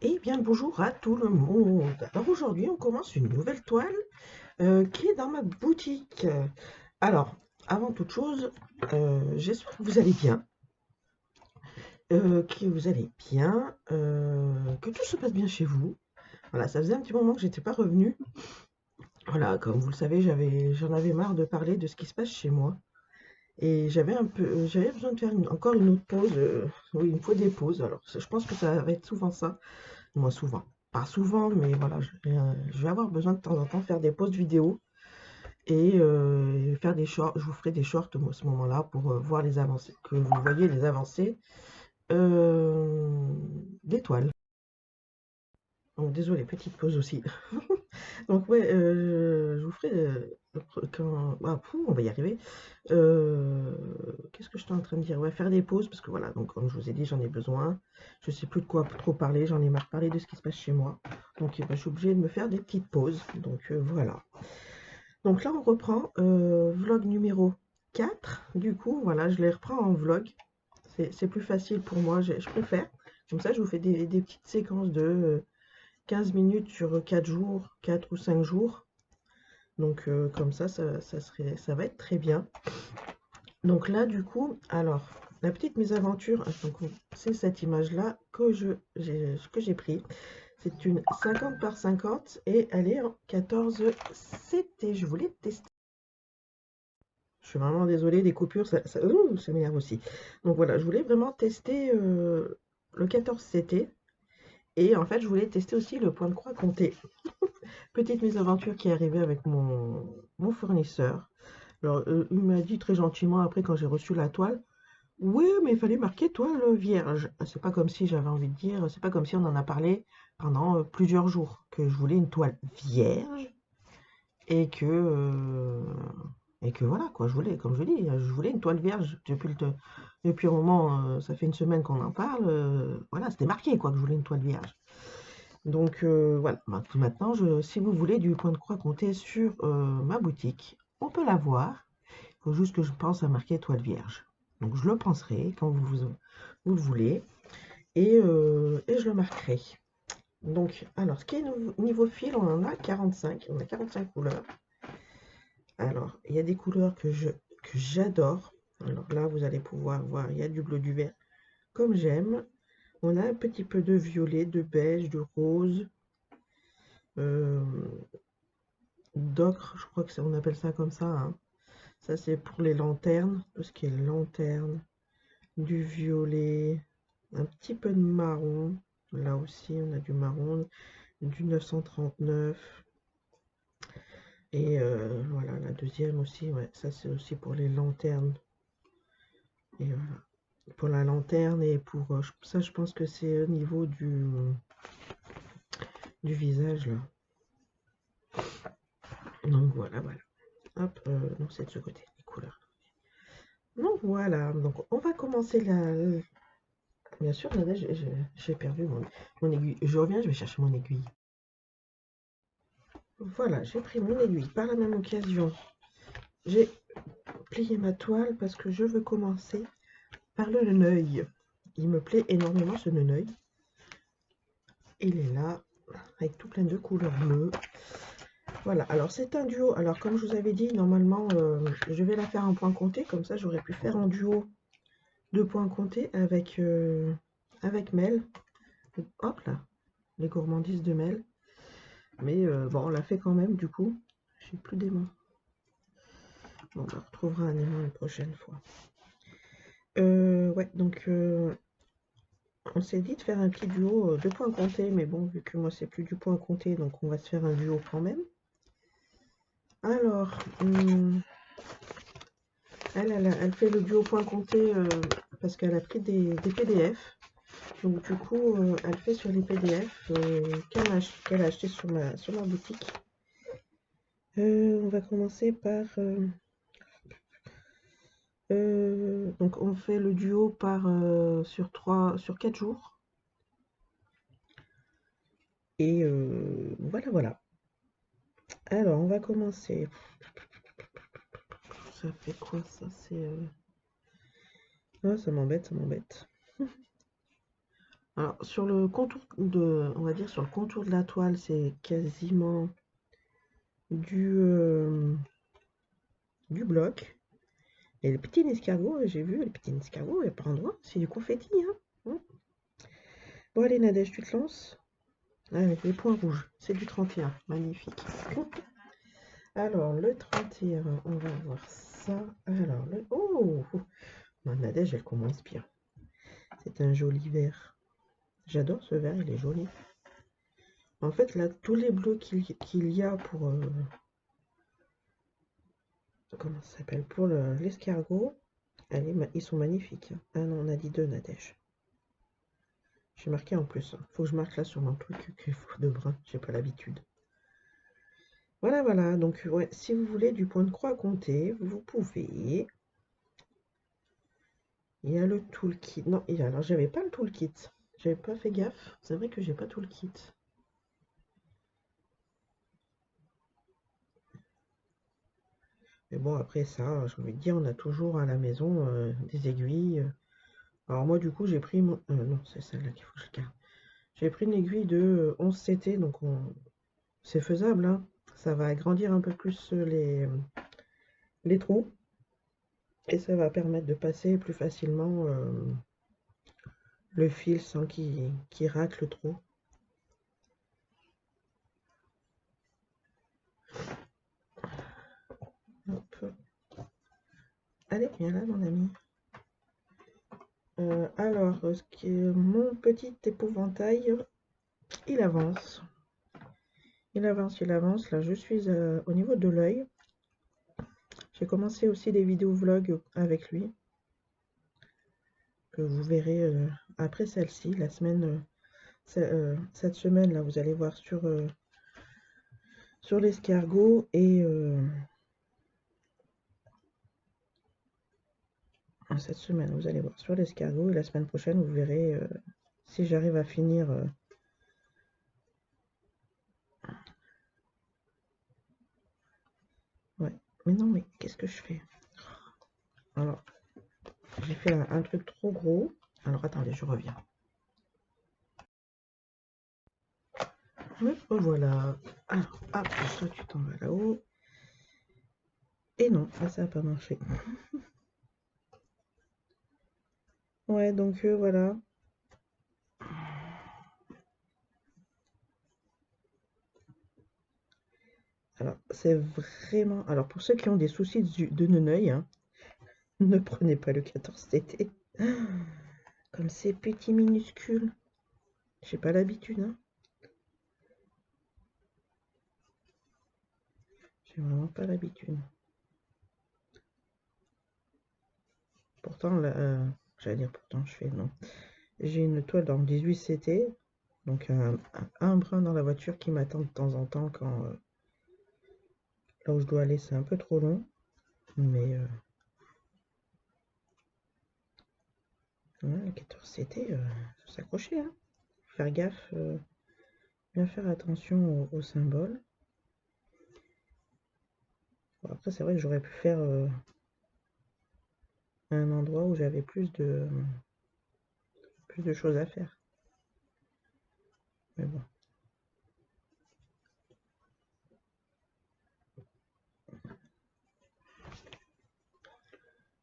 Eh bien, bonjour à tout le monde. Alors aujourd'hui, on commence une nouvelle toile qui est dans ma boutique. Alors, avant toute chose, j'espère que vous allez bien, que tout se passe bien chez vous. Voilà, ça faisait un petit moment que j'étais pas revenue. Voilà, comme vous le savez, j'en avais marre de parler de ce qui se passe chez moi. Et j'avais besoin de faire encore une autre pause. Oui, il me faut des pauses. Alors, je pense que ça va être souvent ça. Moi, souvent. Pas souvent, mais voilà, je vais avoir besoin de temps en temps de faire des pauses vidéo et faire des shorts. Je vous ferai des shorts moi, à ce moment-là pour voir les avancées, que vous voyez les avancées euh, des toiles. Donc, désolé, petite pause aussi. Donc, ouais, je vous ferai quand. Ah, on va y arriver. Qu'est-ce que j'étais en train de dire? Ouais, faire des pauses parce que voilà, donc comme je vous ai dit, j'en ai besoin. Je sais plus de quoi trop parler, j'en ai marre de parler de ce qui se passe chez moi. Donc ben, je suis obligée de me faire des petites pauses. Donc voilà. Donc là, on reprend vlog numéro 4. Du coup, voilà, je les reprends en vlog. C'est plus facile pour moi, je préfère. Comme ça, je vous fais des petites séquences de 15 minutes sur 4 jours, 4 ou 5 jours. Donc comme ça va être très bien. Donc là, du coup, alors, la petite mésaventure, donc c'est cette image-là que j'ai pris. C'est une 50 par 50 et elle est en 14 CT. Je voulais tester. Je suis vraiment désolée, les coupures, ça m'énerve aussi. Donc voilà, je voulais vraiment tester le 14 CT. Et en fait, je voulais tester aussi le point de croix compté. Petite mésaventure qui est arrivée avec mon fournisseur. Alors, il m'a dit très gentiment après quand j'ai reçu la toile, oui, mais il fallait marquer toile vierge. C'est pas comme si j'avais envie de dire, c'est pas comme si on en a parlé pendant plusieurs jours, que je voulais une toile vierge et que voilà quoi, je voulais, comme je dis, je voulais une toile vierge depuis un moment, ça fait une semaine qu'on en parle, voilà, c'était marqué quoi que je voulais une toile vierge. Donc voilà, maintenant, si vous voulez du point de croix compté sur ma boutique, on peut l'avoir. Il faut juste que je pense à marquer toile vierge. Donc je le penserai quand vous le voulez et je le marquerai. Donc, alors, ce qui est niveau fil, on en a 45. On a 45 couleurs. Alors, il y a des couleurs que j'adore. Alors là, vous allez pouvoir voir, il y a du bleu, du vert, comme j'aime. On a un petit peu de violet, de beige, de rose, euh, d'ocre, je crois que on appelle ça comme ça, hein. Ça, c'est pour les lanternes, tout ce qui est lanterne, du violet, un petit peu de marron. Là aussi, on a du marron, du 939. Et voilà, la deuxième aussi, ouais, ça c'est aussi pour les lanternes. Et voilà, pour la lanterne et pour ça, je pense que c'est au niveau du visage là. Donc voilà, voilà. Hop, non, c'est de ce côté, les couleurs. Donc voilà, donc on va commencer la. Bien sûr, là, j'ai perdu mon aiguille. Je reviens, je vais chercher mon aiguille. Voilà, j'ai pris mon aiguille. Par la même occasion, j'ai plié ma toile parce que je veux commencer par le neneuil. Il me plaît énormément ce neneuil. Il est là, avec tout plein de couleurs bleues. Voilà, alors c'est un duo. Alors comme je vous avais dit, normalement, je vais la faire en point compté. Comme ça, j'aurais pu faire un duo de points comptés avec Mel. Hop là, les gourmandises de Mel. Mais bon, on l'a fait quand même, du coup. J'ai plus d'aimants. Bon, on retrouvera un aimant une prochaine fois. Ouais, donc on s'est dit de faire un petit duo de points comptés, mais bon, vu que moi c'est plus du point compté, donc on va se faire un duo quand même. Alors, elle fait le duo point compté parce qu'elle a pris des PDF. Donc du coup, elle fait sur les PDF qu'elle a acheté sur ma boutique. On va commencer par... donc on fait le duo sur 4 jours. Et voilà, voilà. Alors, on va commencer. Ça fait quoi ça? C'est... Ah, ça m'embête, ça m'embête. Alors, sur le contour de, on va dire sur le contour de la toile, c'est quasiment du, du bloc. Et le petit escargot, j'ai vu, le petit escargot, il y a par endroit, c'est du confetti, hein. Bon, allez, Nadège, tu te lances? Avec les points rouges, c'est du 31, magnifique. Alors, le 31, on va voir ça. Alors, le... Oh! Ma Nadège, elle commence bien. C'est un joli vert. J'adore ce vert, il est joli. En fait, là, tous les bleus qu'il y a pour... comment ça s'appelle? Pour l'escargot, ils sont magnifiques, hein. Ah non, on a dit deux, Nadège. J'ai marqué en plus, hein. Faut que je marque là sur mon truc qu'il faut de brun. J'ai pas l'habitude. Voilà, voilà. Donc, ouais, si vous voulez du point de croix à compter, vous pouvez. Il y a le toolkit. Non, alors j'avais pas le toolkit. J'avais pas fait gaffe. C'est vrai que j'ai pas tout le kit. Mais bon, après ça, j'ai envie de dire, on a toujours à la maison des aiguilles. Alors moi, du coup, j'ai pris mon... non, c'est celle-là qu'il faut que je garde. J'ai pris une aiguille de 11 CT, donc c'est faisable, hein. Ça va agrandir un peu plus les trous. Et ça va permettre de passer plus facilement le fil sans qu'il racle trop. Hop. Allez, viens là, mon ami. Alors, ce qui est mon petit épouvantail, il avance. Il avance, il avance. Là, je suis au niveau de l'œil. J'ai commencé aussi des vidéos vlog avec lui, que vous verrez après celle-ci, la semaine, cette semaine là, vous allez voir sur l'escargot et cette semaine, vous allez voir sur l'escargot et la semaine prochaine, vous verrez si j'arrive à finir. Ouais, mais non, mais qu'est-ce que je fais? Alors, j'ai fait un truc trop gros. Alors, attendez, je reviens. Me revoilà. Alors, hop, toi, tu t'en vas là-haut. Et non, ça n'a pas marché. Ouais, donc voilà. Alors, c'est vraiment... Alors, pour ceux qui ont des soucis de neneuil, hein, ne prenez pas le 14 TT. Comme c'est petit minuscule. J'ai pas l'habitude, hein. J'ai vraiment pas l'habitude. Pourtant, là, j'allais dire pourtant, je fais non. J'ai une toile dans 18 CT. Donc, un brin dans la voiture qui m'attend de temps en temps quand... là où je dois aller, c'est un peu trop long. Mais... ouais, 14 CT, faut s'accrocher, hein. Faire gaffe, bien faire attention aux symboles. Bon, après, c'est vrai que j'aurais pu faire un endroit où j'avais plus de choses à faire. Mais bon.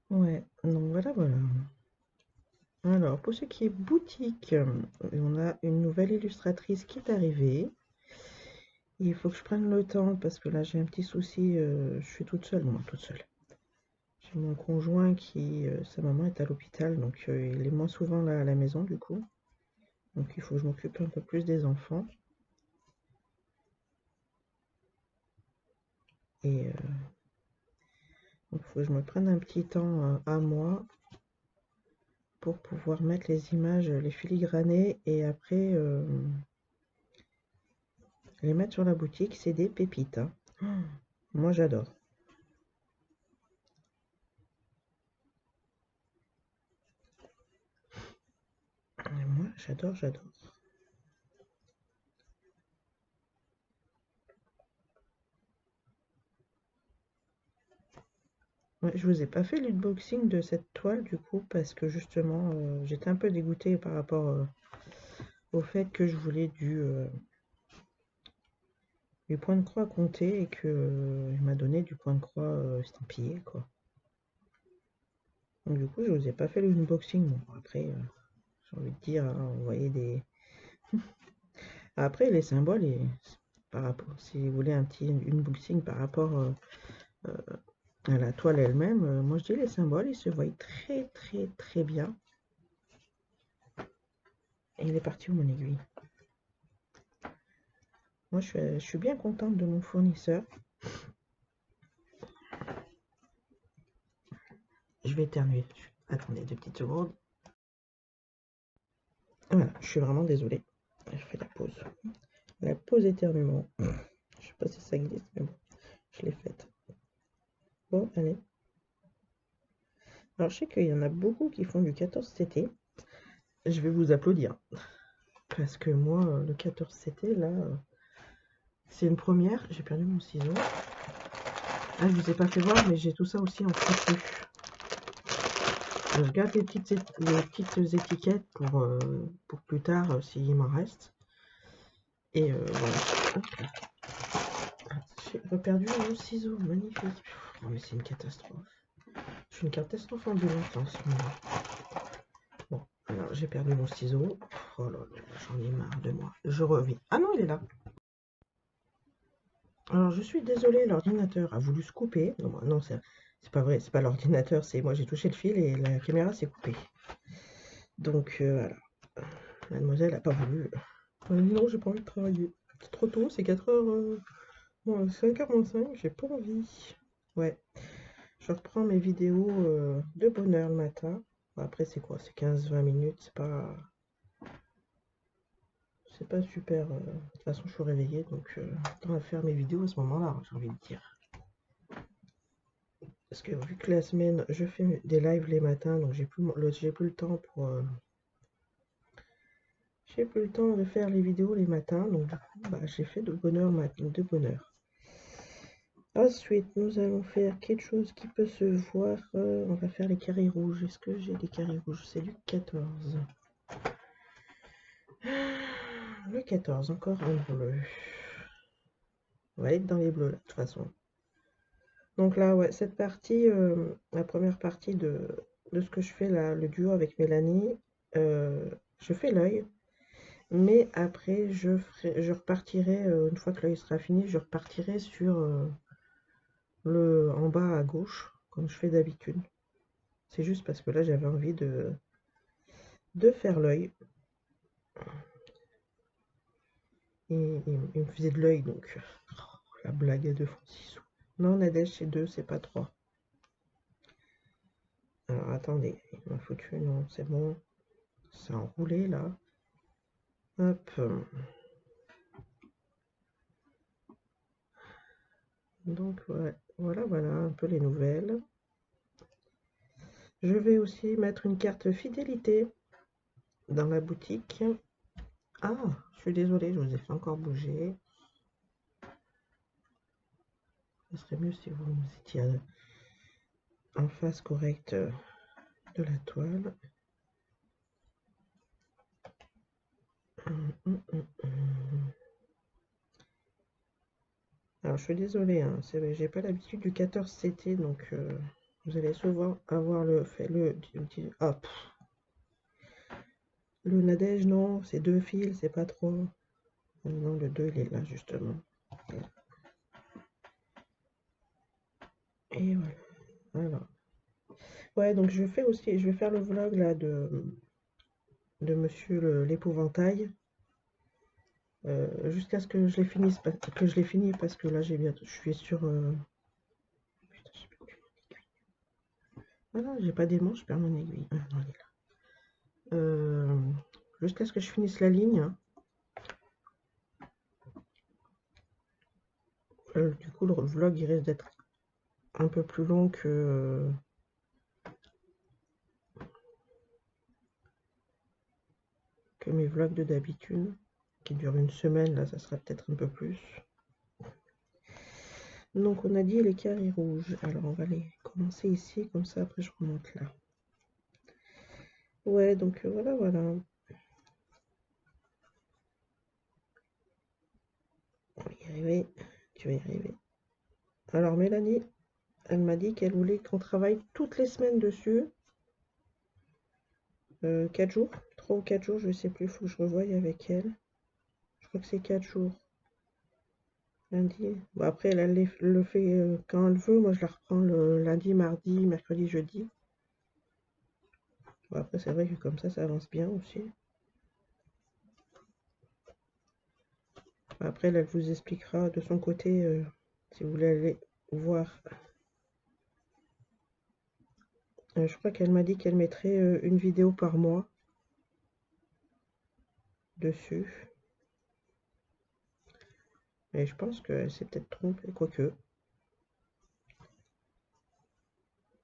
Ouais, donc voilà, voilà. Alors, pour ce qui est boutique, on a une nouvelle illustratrice qui est arrivée. Il faut que je prenne le temps parce que là j'ai un petit souci, je suis toute seule, non, toute seule. J'ai mon conjoint qui, sa maman est à l'hôpital, donc il est moins souvent là à la maison du coup. Donc il faut que je m'occupe un peu plus des enfants. Et donc il faut que je me prenne un petit temps à moi pour pouvoir mettre les images, les filigranés et après les mettre sur la boutique. C'est des pépites, hein. Oh, moi j'adore. Moi j'adore, j'adore. Ouais, je vous ai pas fait l'unboxing de cette toile du coup parce que justement j'étais un peu dégoûtée par rapport au fait que je voulais du point de croix compté et que il m'a donné du point de croix estampillé, quoi. Donc du coup, je vous ai pas fait l'unboxing. Bon, après, j'ai envie de dire, hein, vous voyez des... Après, les symboles, et par rapport, si vous voulez un petit unboxing par rapport à la toile elle-même, moi je dis les symboles, ils se voient très très très bien. Et il est parti où mon aiguille? Moi je suis bien contente de mon fournisseur. Je vais éternuer. Attendez 2 petites secondes. Voilà, je suis vraiment désolée. Je fais la pause. La pause éternuement. Je sais pas si ça glisse, mais bon, je l'ai faite. Bon, allez. Alors je sais qu'il y en a beaucoup qui font du 14CT. Je vais vous applaudir. Parce que moi, le 14CT, là, c'est une première. J'ai perdu mon ciseau. Ah, je vous ai pas fait voir, mais j'ai tout ça aussi en tissu. Je garde les petites étiquettes pour plus tard, s'il m'en reste. Et voilà. J'ai reperdu mon ciseau, magnifique. Oh, mais c'est une catastrophe. Je suis une catastrophe ambulante en ce moment. Bon, alors j'ai perdu mon ciseau. Oh là là, j'en ai marre de moi. Je reviens. Ah non, il est là. Alors je suis désolée, l'ordinateur a voulu se couper. Non, non, c'est pas vrai, c'est pas l'ordinateur, c'est moi j'ai touché le fil et la caméra s'est coupée. Donc voilà. Mademoiselle a pas voulu. Elle a dit non, j'ai pas envie de travailler. C'est trop tôt, c'est 4h. Bon, 5h45, j'ai pas envie. Ouais. Je reprends mes vidéos de bonne heure le matin. Bon, après, c'est quoi? C'est 15-20 minutes, c'est pas. C'est pas super. De toute façon, je suis réveillée, donc temps à faire mes vidéos à ce moment-là, j'ai envie de dire. Parce que vu que la semaine, je fais des lives les matins, donc j'ai plus le temps pour. J'ai plus le temps de faire les vidéos les matins, donc du coup, bah, j'ai fait de bonne heure de bonne heure. Ensuite, nous allons faire quelque chose qui peut se voir. On va faire les carrés rouges. Est-ce que j'ai des carrés rouges? C'est du 14. Le 14, encore un bleu. On va être dans les bleus là, de toute façon. Donc là, ouais, cette partie, la première partie de ce que je fais là, le duo avec Mélanie, je fais l'œil. Mais après, je repartirai, une fois que l'œil sera fini, je repartirai sur en bas à gauche, comme je fais d'habitude. C'est juste parce que là, j'avais envie de faire l'œil. Il me faisait de l'œil, donc la blague à 2 francs 6 sous. Non, Nadège, c'est 2, c'est pas 3. Alors, attendez, il m'a foutu, non, c'est bon. C'est enroulé, là. Hop. Donc, ouais, voilà, un peu les nouvelles. Je vais aussi mettre une carte fidélité dans la boutique. Ah, je suis désolée, je vous ai fait encore bouger. Ce serait mieux si vous étiez en face correcte de la toile. Alors, je suis désolée, hein, j'ai pas l'habitude du 14CT, donc vous allez souvent avoir hop. Le Nadège, non, c'est 2 fils, c'est pas 3. Non, le 2, il est là, justement. Et voilà. Voilà. Ouais, donc je vais faire le vlog là de Monsieur l'épouvantail. Jusqu'à ce que je les finisse, parce que là je suis sur. Putain, j'ai perdu mon aiguille. Voilà, j'ai pas d'aimant, je perds mon aiguille. Ah, non, elle est là. Jusqu'à ce que je finisse la ligne. Hein. Du coup, le vlog il risque d'être un peu plus long que mes vlogs de d'habitude, qui durent une semaine. Là, ça sera peut-être un peu plus. Donc, on a dit les carrés rouges. Alors, on va les commencer ici, comme ça, après, je remonte là. Ouais, donc voilà. Tu vas y arriver. Alors Mélanie, elle m'a dit qu'elle voulait qu'on travaille toutes les semaines dessus. 4 jours, 3 ou 4 jours, je sais plus, il faut que je revoie avec elle. Je crois que c'est 4 jours. Lundi. Bon, après, elle le fait quand elle veut. Moi, je la reprends le lundi, mardi, mercredi, jeudi. Bon, après, c'est vrai que comme ça avance bien aussi. Après, elle vous expliquera de son côté si vous voulez aller voir. Je crois qu'elle m'a dit qu'elle mettrait une vidéo par mois dessus. Et je pense qu'elle s'est peut-être trompée, quoique.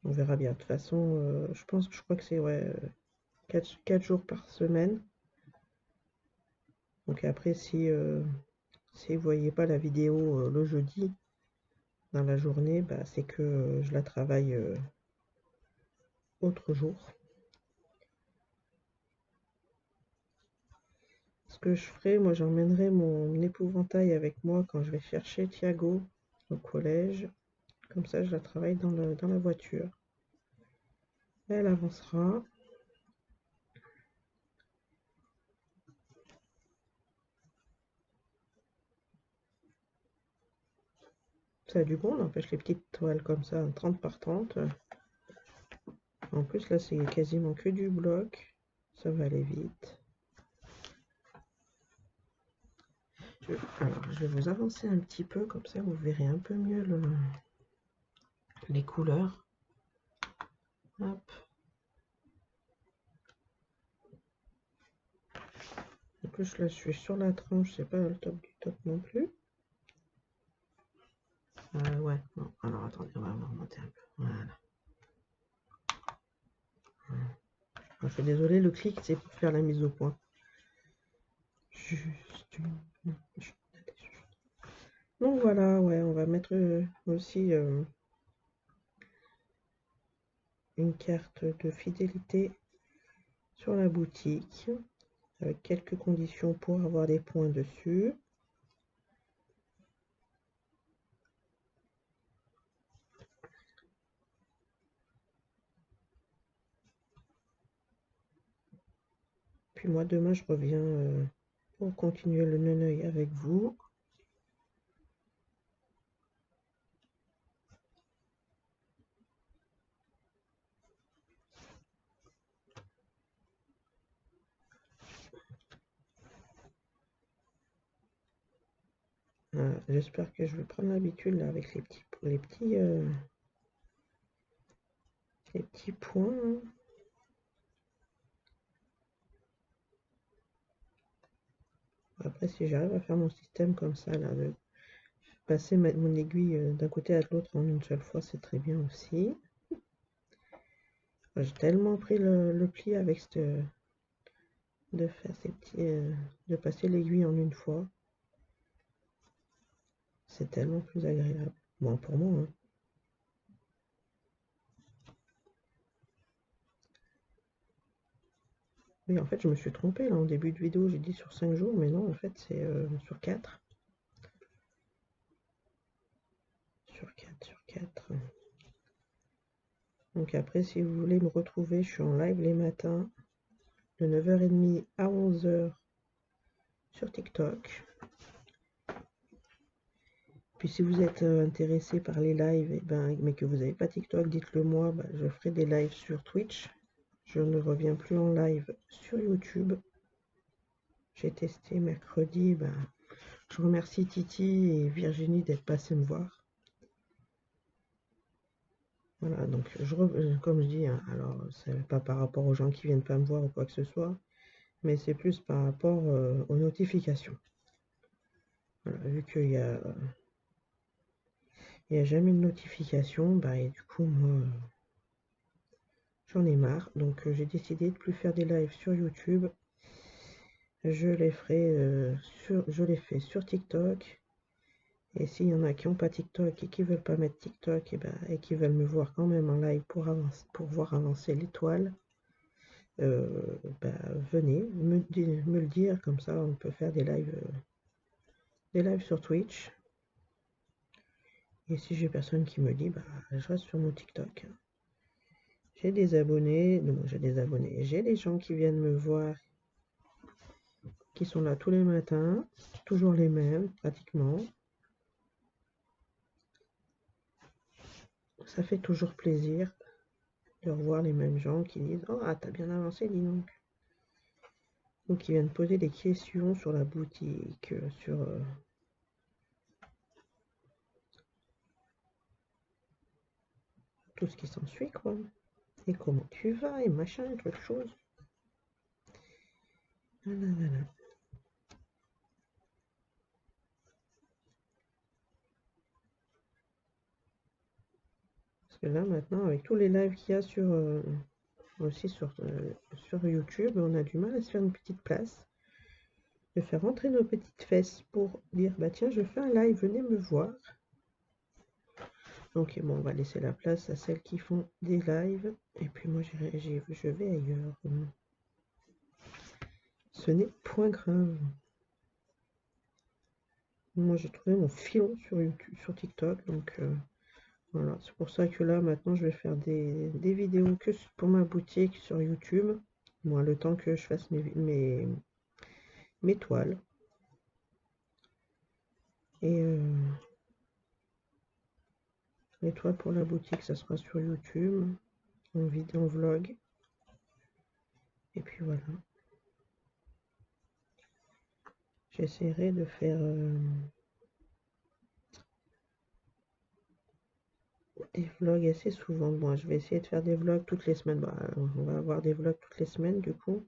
On verra bien. De toute façon, je crois que c'est ouais, 4 jours par semaine. Donc après, si vous ne voyez pas la vidéo le jeudi dans la journée, bah, c'est que je la travaille autre jour. Ce que je ferai, moi j'emmènerai mon épouvantail avec moi quand je vais chercher Thiago au collège. Comme ça, je la travaille dans la voiture. Elle avancera. Ça a du bon, on empêche les petites toiles comme ça, 30 par 30. En plus, là, c'est quasiment que du bloc. Ça va aller vite. Alors, je vais vous avancer un petit peu, comme ça, vous verrez un peu mieux les couleurs. Hop. En plus, là, je suis sur la tranche, c'est pas le top du top non plus. Ouais, non. Alors, attendez, on va remonter un peu. Voilà. Je suis désolée, le clic, c'est pour faire la mise au point. Donc voilà, ouais, on va mettre aussi une carte de fidélité sur la boutique avec quelques conditions pour avoir des points dessus. Puis moi, demain, je reviens pour continuer le Neneuil avec vous. J'espère que je vais prendre l'habitude là avec les petits points. Hein. Après, si j'arrive à faire mon système comme ça, là, de passer mon aiguille d'un côté à l'autre en une seule fois, c'est très bien aussi. J'ai tellement pris le pli avec de faire ces petits, de passer l'aiguille en une fois. C'est tellement plus agréable. Bon, pour moi. Hein. Oui, en fait, je me suis trompée là en début de vidéo. J'ai dit sur 5 jours, mais non, en fait, c'est sur 4. Sur 4. Donc après, si vous voulez me retrouver, je suis en live les matins de 9h30 à 11h sur TikTok. Puis si vous êtes intéressé par les lives, mais que vous n'avez pas TikTok, dites-le moi, je ferai des lives sur Twitch. Je ne reviens plus en live sur YouTube. J'ai testé mercredi. Je remercie Titi et Virginie d'être passées me voir. Voilà, donc comme je dis, hein, alors c'est pas par rapport aux gens qui viennent pas me voir ou quoi que ce soit, mais c'est plus par rapport aux notifications. Voilà, vu qu'il y a jamais de notification, et du coup moi j'en ai marre, donc j'ai décidé de plus faire des lives sur YouTube. Je les fais sur TikTok. Et s'il y en a qui n'ont pas TikTok et qui veulent pas mettre TikTok et qui veulent me voir quand même en live pour voir avancer l'étoile, venez me le dire, comme ça on peut faire des lives sur Twitch. Et si j'ai personne qui me lit, bah, je reste sur mon TikTok. J'ai des abonnés, non, j'ai des abonnés. J'ai des gens qui viennent me voir, qui sont là tous les matins, toujours les mêmes, pratiquement. Ça fait toujours plaisir de revoir les mêmes gens qui disent « Oh, ah, t'as bien avancé, dis donc !» Ou qui viennent poser des questions sur la boutique, sur tout ce qui s'ensuit, quoi. Et comment tu vas, et machin, et autre chose. Voilà, voilà. Parce que là, maintenant, avec tous les lives qu'il y a sur, aussi sur YouTube, on a du mal à se faire une petite place. De faire rentrer nos petites fesses pour dire, bah tiens, je fais un live, venez me voir. Donc, bon, on va laisser la place à celles qui font des lives. Et puis moi, je vais ailleurs. Ce n'est point grave. Moi, j'ai trouvé mon filon sur YouTube, sur TikTok. Donc, voilà. C'est pour ça que là, maintenant, je vais faire des vidéos que pour ma boutique sur YouTube. Moi, le temps que je fasse mes toiles. Et les toiles pour la boutique, ça sera sur YouTube. En vidéo, en vlog. Et puis voilà. J'essaierai de faire des vlogs assez souvent. Bon, je vais essayer de faire des vlogs toutes les semaines. Bah, on va avoir des vlogs toutes les semaines du coup.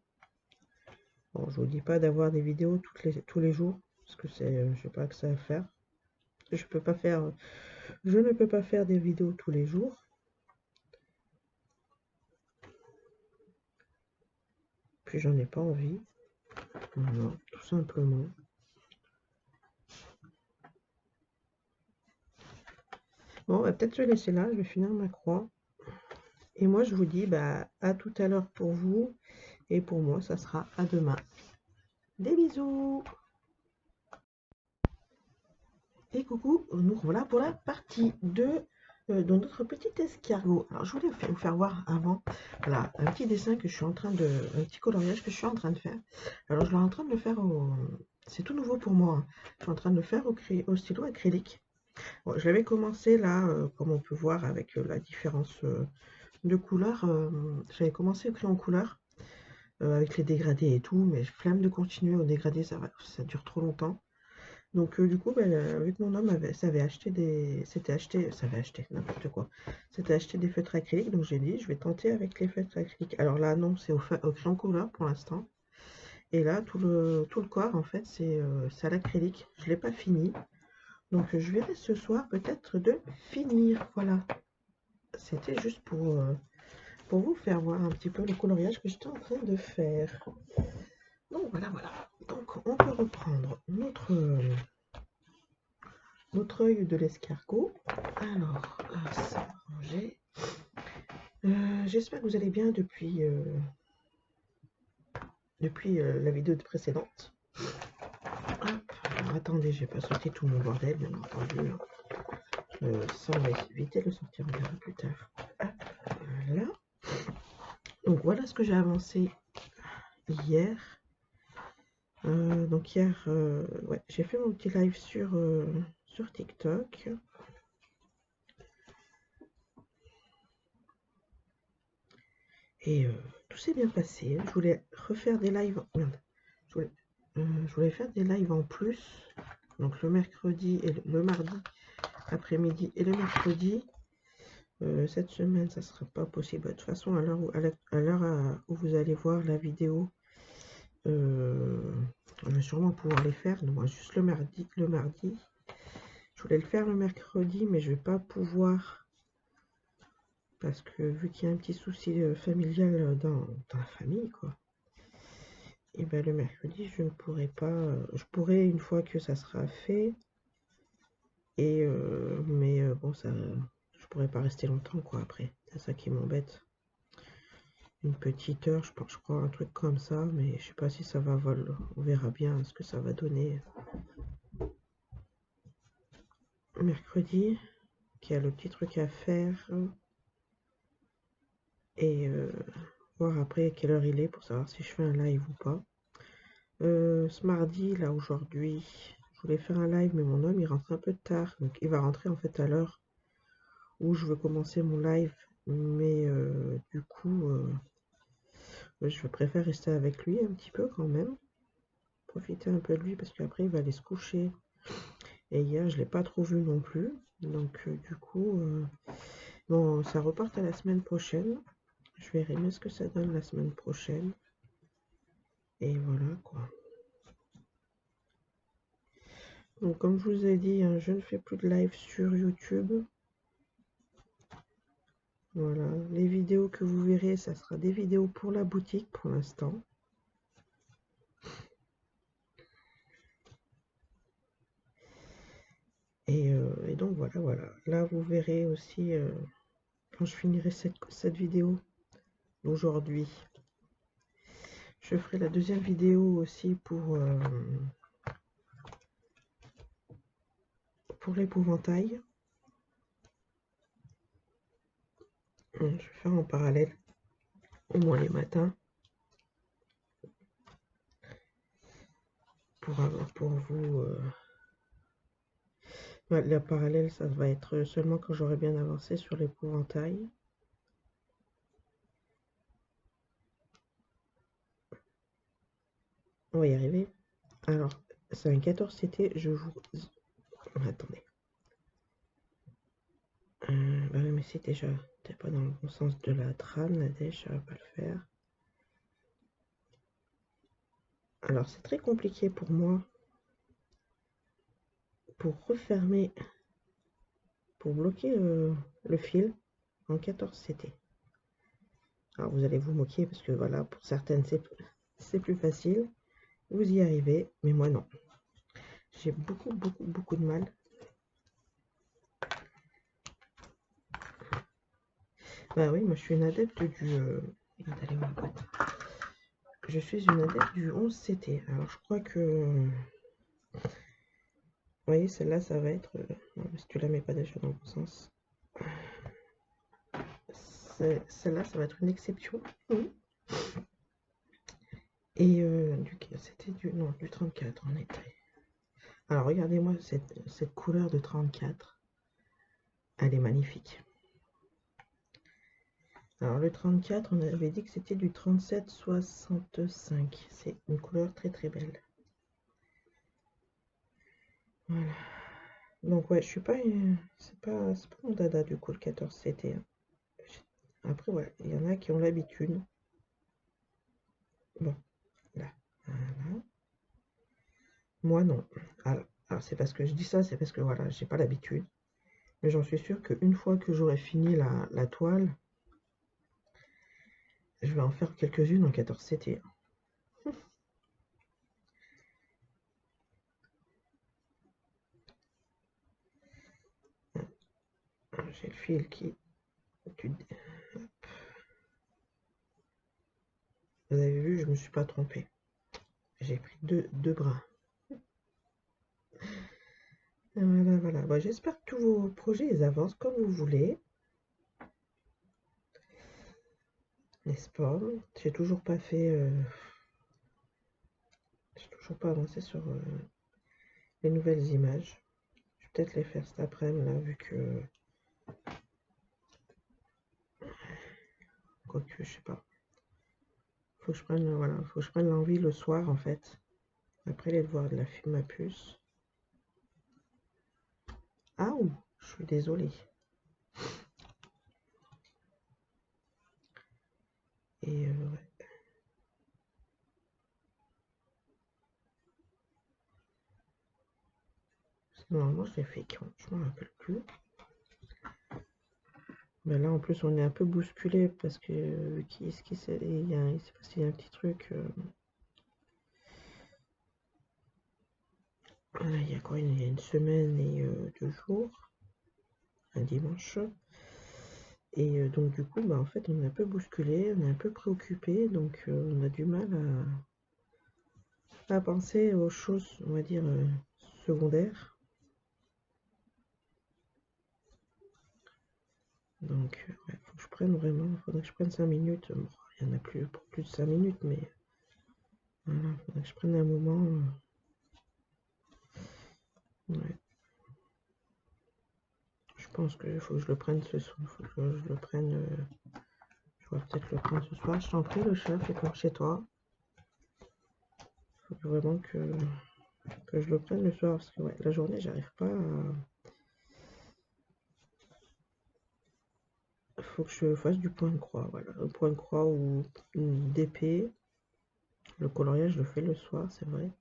Bon, je vous dis pas d'avoir des vidéos tous les jours, parce que c'est, je sais pas que ça à faire. Je peux pas faire, je ne peux pas faire des vidéos tous les jours. Puis j'en ai pas envie. Voilà, tout simplement. Bon, on va peut-être se laisser là. Je vais finir ma croix. Et moi, je vous dis bah, à tout à l'heure pour vous. Et pour moi, ça sera à demain. Des bisous! Et coucou, nous voilà pour la partie 2 de notre petit escargot. Alors je voulais vous faire voir avant, voilà, un petit dessin que je suis en train de, un petit coloriage que je suis en train de faire. Alors je suis en train de le faire c'est tout nouveau pour moi, hein. Je suis en train de le faire au stylo acrylique. Bon, je l'avais commencé là, comme on peut voir avec la différence de couleur. J'avais commencé au crayon couleur avec les dégradés et tout, mais je flemme de continuer au dégradé, ça dure trop longtemps. Donc du coup, vu que mon homme s'avait acheté n'importe quoi, s'était acheté des feutres acryliques, donc j'ai dit, je vais tenter avec les feutres acryliques. Alors là, non, c'est au crayon couleur pour l'instant. Et là, tout le corps, en fait, c'est à l'acrylique. Je ne l'ai pas fini. Donc je verrai ce soir peut-être de finir. Voilà. C'était juste pour vous faire voir un petit peu le coloriage que j'étais en train de faire. Donc voilà, voilà. Donc on peut reprendre notre œil de l'escargot. Alors, ça va ranger. J'espère que vous allez bien depuis la vidéo précédente. Hop, alors, attendez, j'ai pas sorti tout mon bordel, bien entendu. Ça, on va éviter de le sortir, on verra plus tard. Hop, voilà. Donc voilà ce que j'ai avancé hier. Donc hier, ouais, j'ai fait mon petit live sur TikTok. Et tout s'est bien passé. Je voulais refaire des lives. Merde. Je voulais faire des lives en plus. Donc le mercredi et le mardi après-midi et le mercredi. Cette semaine, ça ne sera pas possible. De toute façon, à l'heure où vous allez voir la vidéo, on va sûrement pouvoir les faire. Donc, juste le mardi. Je voulais le faire le mercredi, mais je vais pas pouvoir. Parce que vu qu'il y a un petit souci familial dans la famille, quoi. Et ben le mercredi, je ne pourrai pas. Je pourrai une fois que ça sera fait. Et mais bon, ça, je pourrais pas rester longtemps, quoi. Après, c'est ça qui m'embête. Une petite heure, je crois, un truc comme ça, mais je sais pas si ça va voler. On verra bien ce que ça va donner. Mercredi. qui a le petit truc à faire. Et voir après à quelle heure il est pour savoir si je fais un live ou pas. Ce mardi, là, aujourd'hui, je voulais faire un live, mais mon homme, il rentre un peu tard. Donc, il va rentrer, en fait, à l'heure où je veux commencer mon live. Mais du coup, je préfère rester avec lui un petit peu quand même. Profiter un peu de lui parce qu'après, il va aller se coucher. Et hier, je l'ai pas trop vu non plus. Donc, du coup, bon, ça repart à la semaine prochaine. Je verrai bien ce que ça donne la semaine prochaine. Et voilà, quoi. Donc, comme je vous ai dit, hein, je ne fais plus de live sur YouTube. Voilà, les vidéos que vous verrez, ça sera des vidéos pour la boutique pour l'instant. Et donc voilà. Là, vous verrez aussi, quand je finirai cette vidéo d'aujourd'hui, je ferai la deuxième vidéo aussi pour l'épouvantail. Je vais faire en parallèle, au moins les matins, pour vous. Le parallèle, ça va être seulement quand j'aurai bien avancé sur l'épouvantail. On va y arriver. Alors, c'est un 14 CT, je vous... Attendez. Bah oui, mais c'est déjà... T'es pas dans le bon sens de la trame, Nadège, ça va pas le faire. Alors, c'est très compliqué pour moi. Pour refermer... Pour bloquer le fil en 14 CT. Alors, vous allez vous moquer parce que voilà, pour certaines, c'est plus facile. Vous y arrivez, mais moi non. J'ai beaucoup de mal. Bah oui, moi je suis une adepte du... Allez, ma boîte. Je suis une adepte du 11 CT. Alors je crois que... Vous voyez, celle-là, ça va être... Non, si tu la mets pas déjà dans le bon sens. Celle-là, ça va être une exception. Et c'était du... Non, du 34 en été. Alors regardez-moi cette couleur de 34. Elle est magnifique. Alors le 34, on avait dit que c'était du 37,65. C'est une couleur très belle. Voilà. Donc ouais, je suis pas... C'est pas mon dada du coup le 14 CT. Après ouais, il y en a qui ont l'habitude. Bon, là. Voilà. Moi non. Alors c'est parce que je dis ça, c'est parce que voilà, j'ai pas l'habitude. Mais j'en suis sûre qu'une fois que j'aurai fini la toile, je vais en faire quelques-unes en 14 CT. J'ai le fil qui... Vous avez vu, je me suis pas trompée. J'ai pris deux brins. Voilà. Bon, j'espère que tous vos projets ils avancent comme vous voulez. N'est-ce pas? J'ai toujours pas fait... J'ai toujours pas avancé sur les nouvelles images. Je vais peut-être les faire cet après-midi là, vu que... Quoique, je sais pas. Faut que je prenne, voilà, faut que je prenne l'envie le soir en fait. Après les devoirs de la film à puce. Ah ouh, je suis désolée. Et ouais. Normalement je l'ai fait quand? Je m'en rappelle plus. Mais là en plus on est un peu bousculé parce que il s'est passé un petit truc. Il y a quoi? Il y a une semaine et 2 jours. Un dimanche. Et donc du coup, bah, en fait, on est un peu bousculé, on est un peu préoccupé, donc on a du mal à penser aux choses, on va dire, secondaires. Donc, ouais, faut que je prenne vraiment, faudrait que je prenne 5 minutes. Bon, il n'y en a plus pour plus de 5 minutes, mais voilà, faudrait que je prenne un moment. Ouais. Je pense qu'il faut que je le prenne ce soir. Faut que je le prenne. Je vais peut-être le prendre ce soir. Je t'en prie, le chat, fais comme chez toi. Faut vraiment que je le prenne le soir, parce que ouais, la journée, j'arrive pas à... Faut que je fasse du point de croix, voilà. Le point de croix ou d'épée. Le coloriage, je le fais le soir, c'est vrai.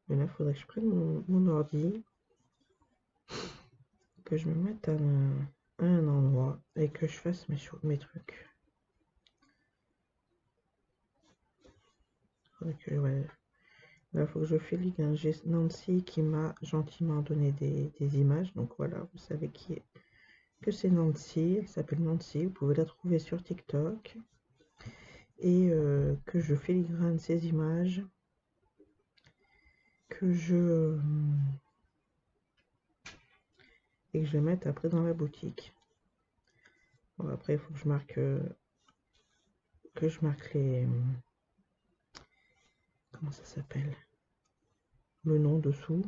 Mais là, il faudrait que je prenne mon ordi, que je me mette à un endroit et que je fasse mes trucs. Faudrait que, ouais. Là, il faut que je félicite j'ai Nancy qui m'a gentiment donné des images. Donc voilà, vous savez que c'est Nancy. Elle s'appelle Nancy. Vous pouvez la trouver sur TikTok. Et que je filigrane ces images. Et que je mette après dans la boutique. Bon, après, il faut que je marque les... Comment ça s'appelle? Le nom dessous.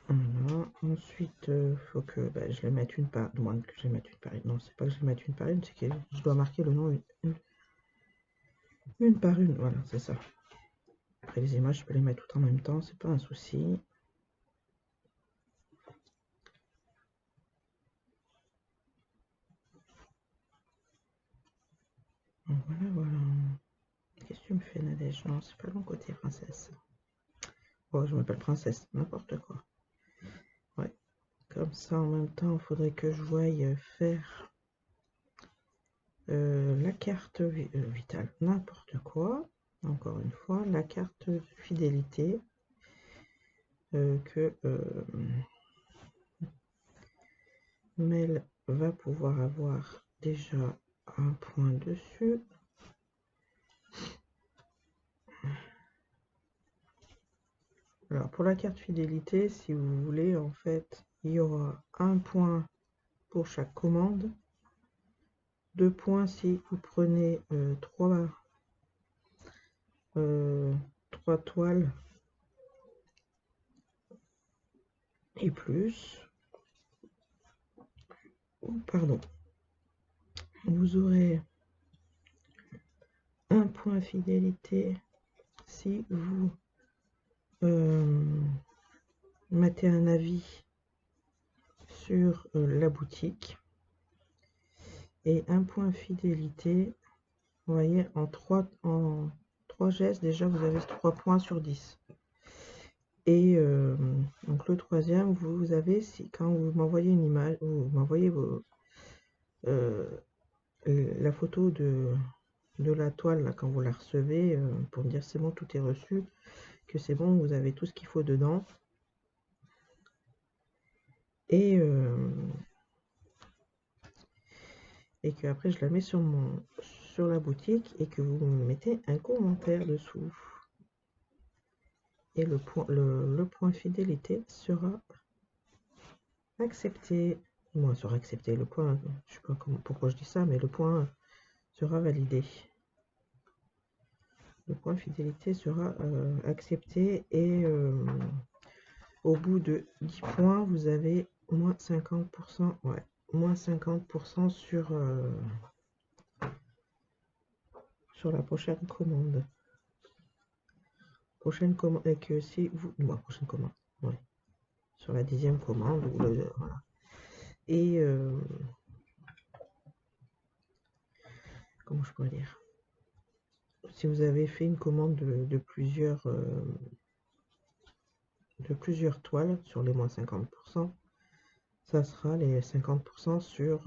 Voilà. Ensuite, faut que je les mette une par... Non, que je les mette une par une. Non, c'est pas que je les mette une par une, c'est que je dois marquer le nom une par une. Voilà, c'est ça. Après, les images, je peux les mettre toutes en même temps, c'est pas un souci. Voilà, voilà. Qu'est-ce que tu me fais, Nadège? Non, c'est pas le bon côté, princesse. Oh, je m'appelle princesse, n'importe quoi. Ouais. Comme ça, en même temps, il faudrait que je voie faire la carte vitale, n'importe quoi. Encore une fois, la carte fidélité que Mel va pouvoir avoir déjà un point dessus. Alors pour la carte fidélité, si vous voulez, en fait, il y aura un point pour chaque commande. 2 points si vous prenez 3 toiles et plus. Pardon. Vous aurez un point fidélité si vous mettez un avis sur la boutique. Et un point fidélité, vous voyez, en 3 gestes, déjà vous avez 3 points sur 10. Et donc le troisième, vous avez, si quand vous m'envoyez une image, vous m'envoyez la photo de la toile, là, quand vous la recevez, pour me dire c'est bon, tout est reçu, que c'est bon, vous avez tout ce qu'il faut dedans. Et que après je la mets sur la boutique et que vous me mettez un commentaire dessous. Et le point fidélité sera accepté. Moi, sera accepté. Le point, je sais pas pourquoi je dis ça, mais le point sera validé. Le point fidélité sera accepté et au bout de 10 points, vous avez moins 50%. Ouais, moins 50% sur la prochaine commande. Prochaine commande, et que si vous... prochaine commande, ouais. Sur la 10e commande, ou voilà. Et... comment je pourrais dire? Si vous avez fait une commande de plusieurs toiles sur les moins 50%, ça sera les 50% sur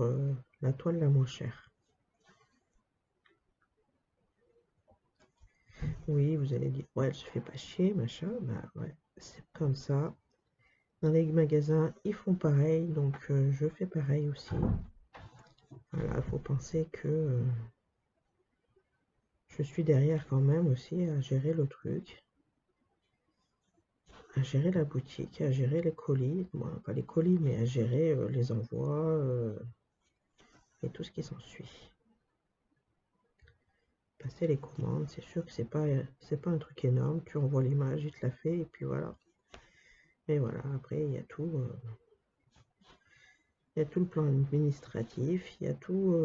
la toile la moins chère. Oui, vous allez dire, ouais, elle se fait pas chier, machin. Bah ouais, c'est comme ça. Dans les magasins, ils font pareil, donc je fais pareil aussi. Voilà, il faut penser que je suis derrière quand même aussi à gérer le truc. à gérer la boutique, à gérer les colis, bon, pas les colis, mais à gérer les envois et tout ce qui s'ensuit. Passer les commandes, c'est sûr que c'est pas un truc énorme, tu envoies l'image, il te la fait, et puis voilà. Et voilà, après, il y a tout le plan administratif, il y a tout.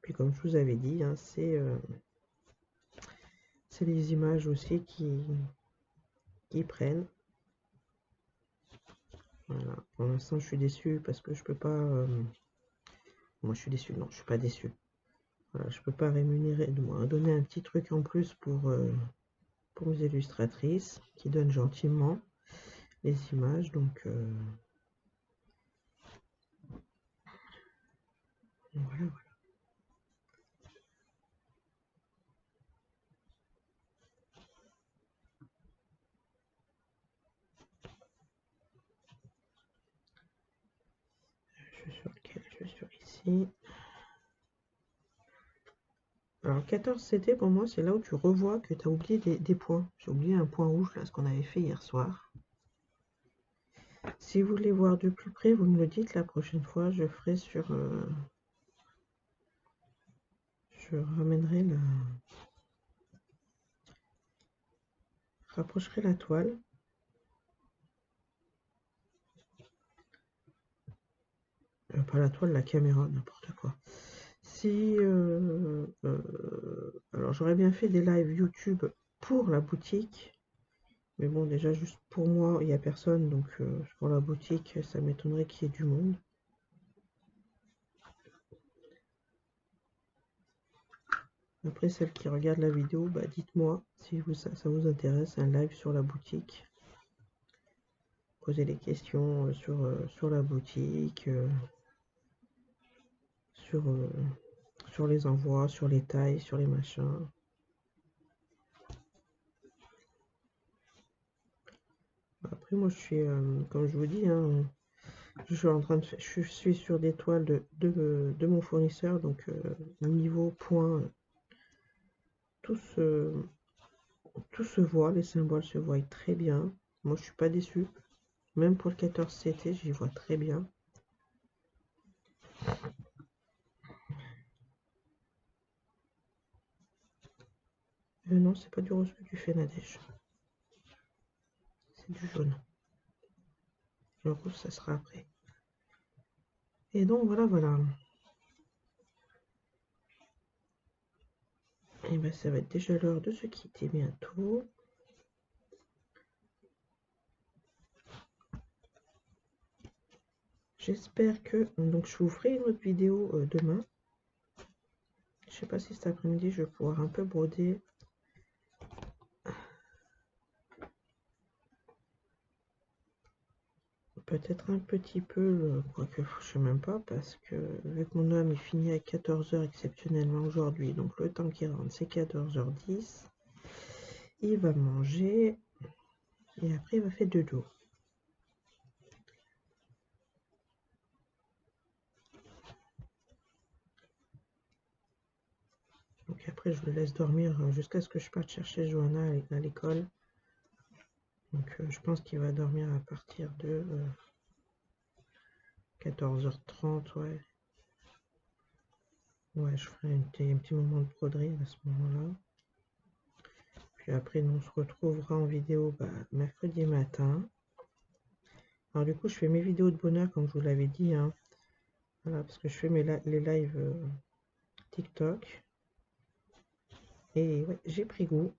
Puis comme je vous avais dit, hein, c'est les images aussi qui prennent. Voilà. Pour l'instant, je suis déçu parce que je peux pas. Moi, je suis déçu. Non, je suis pas déçu. Voilà, je peux pas rémunérer, donner un petit truc en plus pour mes illustratrices qui donnent gentiment les images. Donc voilà. Je suis sur lequel? Je suis sur ici. Alors 14 CT pour moi c'est là où tu revois que tu as oublié des points. J'ai oublié un point rouge là, ce qu'on avait fait hier soir. Si vous voulez voir de plus près, vous me le dites la prochaine fois, je ferai sur... je ramènerai la... rapprocherai la toile. Pas la toile, la caméra, n'importe quoi. Si... alors j'aurais bien fait des lives YouTube pour la boutique. Mais bon, déjà, juste pour moi, il n'y a personne. Donc, pour la boutique, ça m'étonnerait qu'il y ait du monde. Après, celles qui regardent la vidéo, bah, dites-moi si ça vous intéresse, un live sur la boutique. Posez des questions sur la boutique, sur les envois, sur les tailles, sur les machins. Après, moi, je suis, comme je vous dis, hein, je suis sur des toiles de mon fournisseur, donc niveau point, tout se voit, les symboles se voient très bien. Moi, je suis pas déçu. Même pour le 14 CT, j'y vois très bien. Non, c'est pas du rose que tu fais, Nadège. C'est du jaune. Le rouge, ça sera après. Et donc, voilà. Et ben, ça va être déjà l'heure de se quitter bientôt. J'espère que... Donc, je vous ferai une autre vidéo demain. Je sais pas si cet après-midi, je vais pouvoir un peu broder. Peut-être un petit peu, quoique je sais même pas, parce que vu que mon homme il finit à 14 h exceptionnellement aujourd'hui, donc le temps qu'il rentre c'est 14 h 10, il va manger et après il va faire dodo. Donc après je le laisse dormir jusqu'à ce que je parte chercher Johanna à l'école. Donc je pense qu'il va dormir à partir de 14 h 30, ouais. Ouais, je ferai un petit moment de broderie à ce moment-là. Puis après, nous on se retrouvera en vidéo mercredi matin. Alors du coup, je fais mes vidéos de bonheur comme je vous l'avais dit, hein. Voilà, parce que je fais les lives TikTok. Et ouais, j'ai pris goût.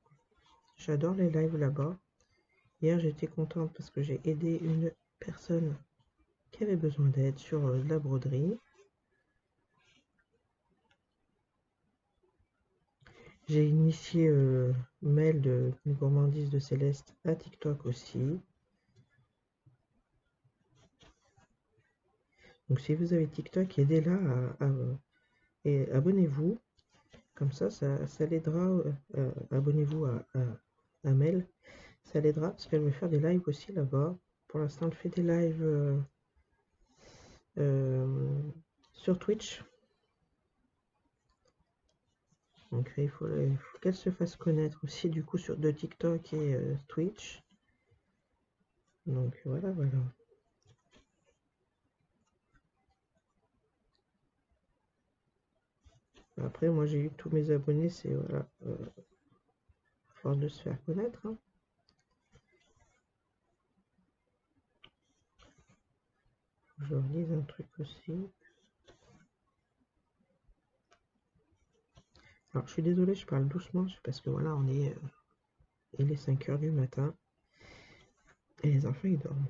J'adore les lives là-bas. Hier, j'étais contente parce que j'ai aidé une personne qui avait besoin d'aide sur de la broderie. J'ai initié Mel de une gourmandise de Céleste à TikTok aussi. Donc si vous avez TikTok, aidez-la et abonnez-vous. Comme ça l'aidera. Abonnez-vous à Mel. Ça l'aidera parce qu'elle veut faire des lives aussi là-bas. Pour l'instant, elle fait des lives sur Twitch. Donc il faut qu'elle se fasse connaître aussi du coup sur de TikTok et Twitch. Donc voilà, voilà. Après, moi j'ai eu tous mes abonnés, c'est voilà, à force de se faire connaître. Hein. Je relise un truc aussi. Alors je suis désolée, je parle doucement, parce que voilà, il est 5 heures du matin et les enfants ils dorment.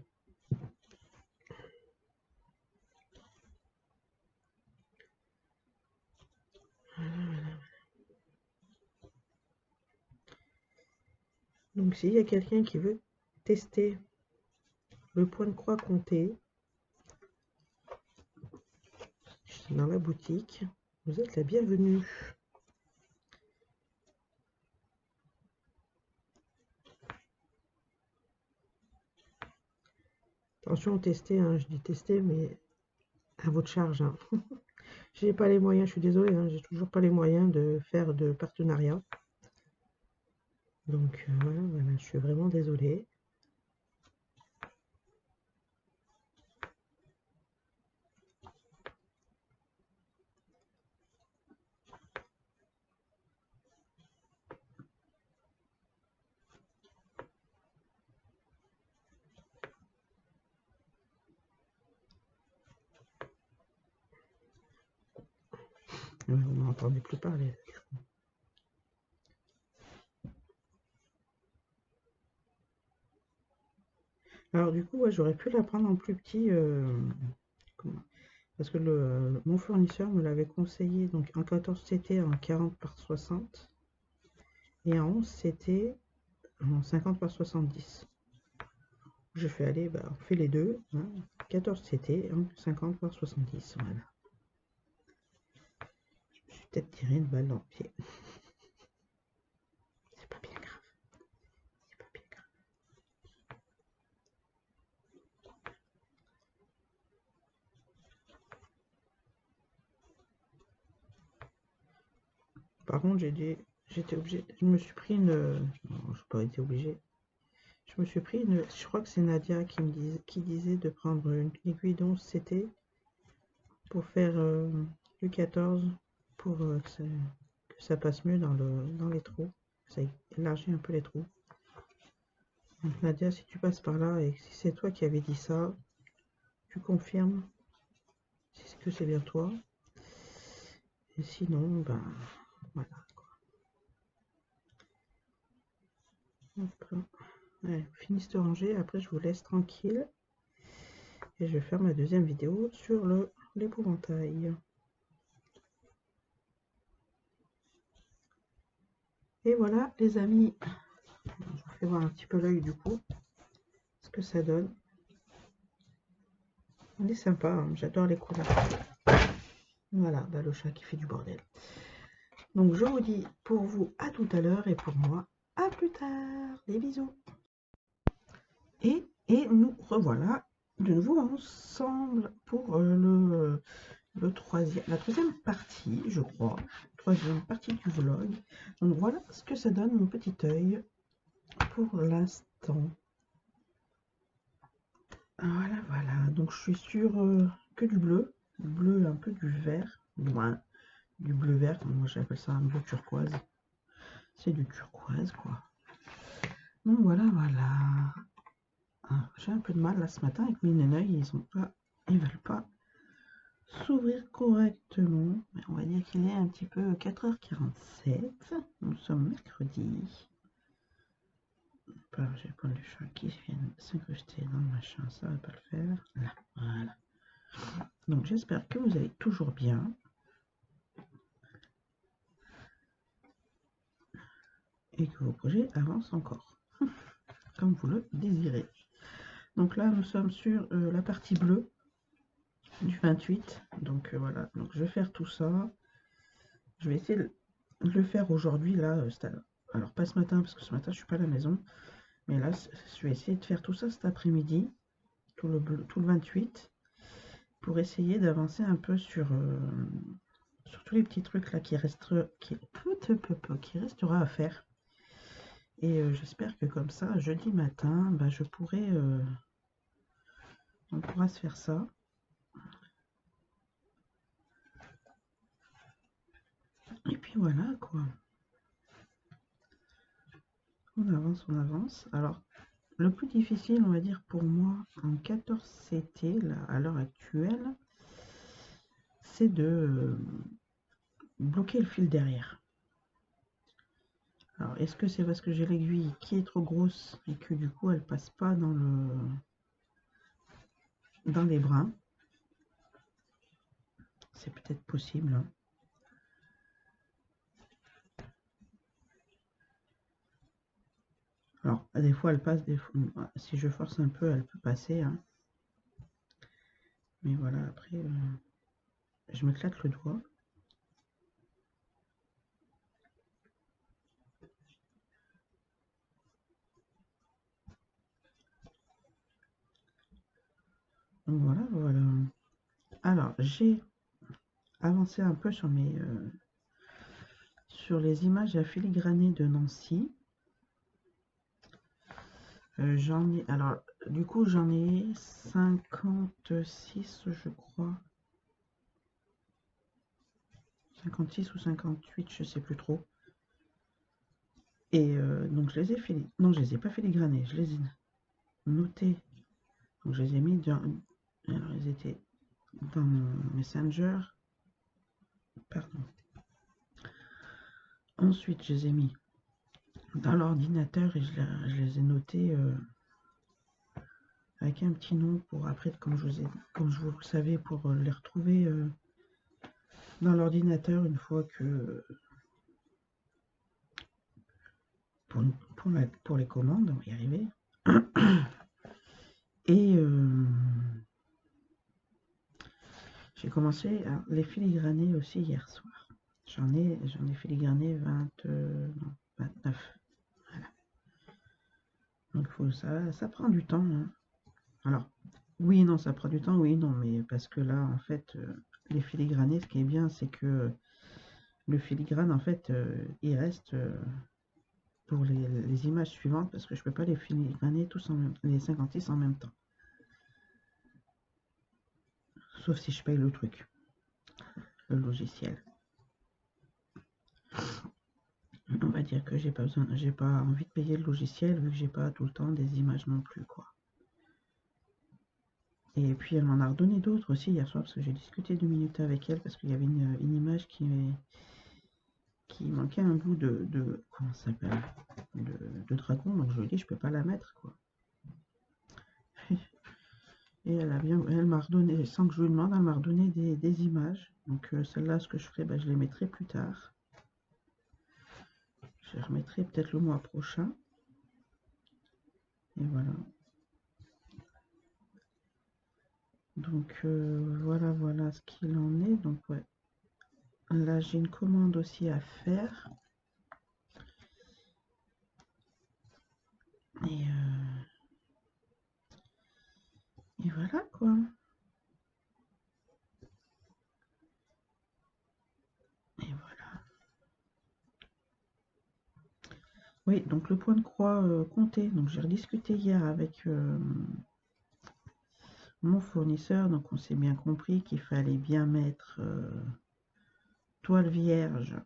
Donc s'il y a quelqu'un qui veut tester le point de croix compté dans la boutique, vous êtes la bienvenue. Attention, tester, hein, je dis tester, mais à votre charge. Hein. J'ai pas les moyens, je suis désolée, hein, j'ai toujours pas les moyens de faire de partenariat. Donc voilà, voilà, je suis vraiment désolée. Vous m'entendez plus parler. Alors du coup, ouais, j'aurais pu la prendre en plus petit, parce que mon fournisseur me l'avait conseillé, donc en 14 CT en 40 par 60 et en 11 CT en 50 par 70. Je fais aller, bah, on fait les deux, hein, 14 CT en 50 par 70, voilà. Je me suis peut-être tiré une balle dans le pied. C'est pas bien grave, c'est pas bien grave. Par contre, j'étais obligé, je me suis pris une, non, je n'ai pas été obligé. Je me suis pris une, je crois que c'est Nadia qui disait de prendre une aiguille d'11 CT pour faire du 14 pour que ça passe mieux dans les trous. Ça élargit un peu les trous. Donc Nadia, si tu passes par là et si c'est toi qui avais dit ça, tu confirmes si c'est que c'est bien toi. Et sinon, ben voilà. Hop. Allez, finisse de ranger, après je vous laisse tranquille. Et je vais faire ma deuxième vidéo sur l'épouvantail. Et voilà les amis, je vous fais voir un petit peu l'œil du coup, ce que ça donne. On est sympa, hein, j'adore les couleurs. Voilà, bah, le chat qui fait du bordel. Donc je vous dis pour vous à tout à l'heure et pour moi à plus tard. Des bisous. Et nous revoilà de nouveau ensemble pour la troisième partie, je crois. Troisième partie du vlog. Donc voilà ce que ça donne mon petit œil pour l'instant. Voilà, voilà. Donc je suis sur que du bleu. Bleu, un peu du vert. Loin. Du bleu vert, moi j'appelle ça un bleu turquoise. C'est du turquoise quoi. Donc voilà, voilà. Ah, j'ai un peu de mal là ce matin avec mes néneuils, ils veulent pas s'ouvrir correctement. Mais on va dire qu'il est un petit peu 4h47. Nous sommes mercredi. J'ai pas le chat qui vient s'incruster dans le machin, ça va pas le faire. Là, voilà. Donc j'espère que vous allez toujours bien. Et que vos projets avancent encore, comme vous le désirez. Donc là, nous sommes sur la partie bleue du 28. Donc voilà, donc je vais faire tout ça. Je vais essayer de le faire aujourd'hui, là. Alors pas ce matin, parce que ce matin, je suis pas à la maison. Mais là, je vais essayer de faire tout ça cet après-midi, tout le 28, pour essayer d'avancer un peu sur tous les petits trucs là qui restera à faire. Et j'espère que comme ça, jeudi matin, bah, je pourrai, on pourra se faire ça. Et puis voilà, quoi. On avance, on avance. Alors, le plus difficile, on va dire, pour moi, en 14 CT, là, à l'heure actuelle, c'est de bloquer le fil derrière. Alors, est-ce que c'est parce que j'ai l'aiguille qui est trop grosse et que du coup, elle passe pas dans les brins? C'est peut-être possible, hein. Alors, des fois, elle passe, des fois, si je force un peu, elle peut passer, hein. Mais voilà, après, je m'éclate le doigt. Donc voilà, voilà. Alors, j'ai avancé un peu sur sur les images à filigraner de Nancy. J'en ai, alors, du coup, j'en ai 56, je crois. 56 ou 58, je sais plus trop. Et donc, je les ai non, je les ai pas filigranés, je les ai notés. Donc, je les ai mis dans, alors, ils étaient dans mon Messenger. Pardon. Ensuite, je les ai mis dans l'ordinateur et je les ai notés avec un petit nom pour après, comme je vous le savez, pour les retrouver dans l'ordinateur une fois que pour les commandes, on va y arriver. Et j'ai commencé à les filigraner aussi hier soir. J'en ai filigrané 20, non, 29. Voilà. Donc ça prend du temps, hein. Alors, oui, non, ça prend du temps, oui, non, mais parce que là, en fait, les filigranés, ce qui est bien, c'est que le filigrane, en fait, il reste pour les images suivantes, parce que je peux pas les filigraner tous les 56 en même temps. Sauf si je paye le truc, le logiciel. On va dire que j'ai pas envie de payer le logiciel vu que j'ai pas tout le temps des images non plus, quoi. Et puis elle m'en a redonné d'autres aussi hier soir parce que j'ai discuté 2 minutes avec elle parce qu'il y avait une image qui manquait un bout comment ça s'appelle, de dragon, donc je lui ai dit je peux pas la mettre, quoi. Et elle m'a redonné, sans que je lui demande, elle m'a redonné des images. Donc celles-là, ce que je ferai, je les mettrai plus tard. Je les remettrai peut-être le mois prochain. Et voilà. Donc voilà ce qu'il en est. Donc ouais. Là j'ai une commande aussi à faire. Et voilà, quoi. Et voilà. Oui, donc le point de croix compté. Donc j'ai rediscuté hier avec mon fournisseur. Donc on s'est bien compris qu'il fallait bien mettre toile vierge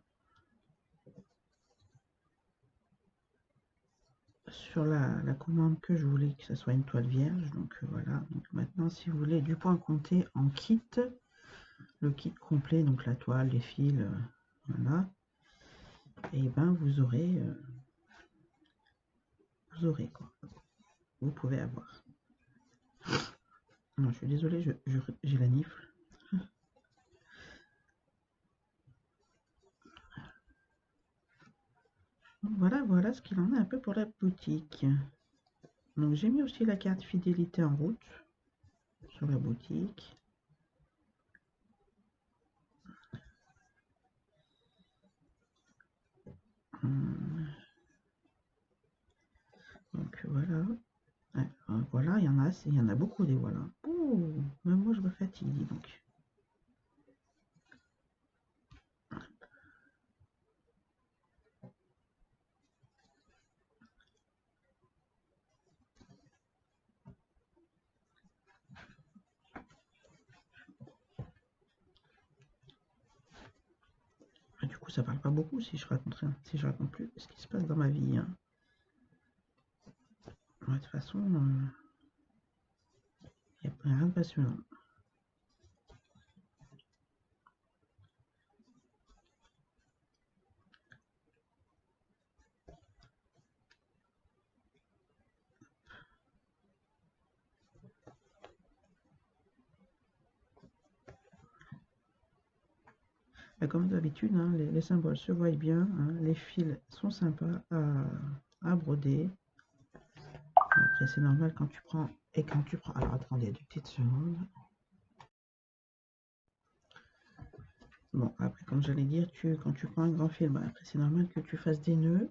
sur la commande que je voulais que ce soit une toile vierge. Donc voilà. Donc maintenant, si vous voulez du point compté en kit, le kit complet, donc la toile, les fils, voilà. Et ben vous aurez quoi. Vous pouvez avoir. Non, je suis désolée, j'ai la nifle. Voilà ce qu'il en est un peu pour la boutique. Donc j'ai mis aussi la carte fidélité en route sur la boutique. Donc voilà. Ouais, voilà, il y en a beaucoup des voilà. Ouh, même moi je me fatigue, dis donc. coup, ça parle pas beaucoup si je raconte rien, si je raconte plus ce qui se passe dans ma vie. Hein. Ouais, de toute façon, il n'y a rien de passionnant. Comme d'habitude, hein, les symboles se voient bien, hein, les fils sont sympas à broder. Après, c'est normal quand tu prends et quand tu prends. Alors, attendez 2 petites secondes. Bon, après, comme j'allais dire, quand tu prends un grand fil, bah, après, c'est normal que tu fasses des nœuds.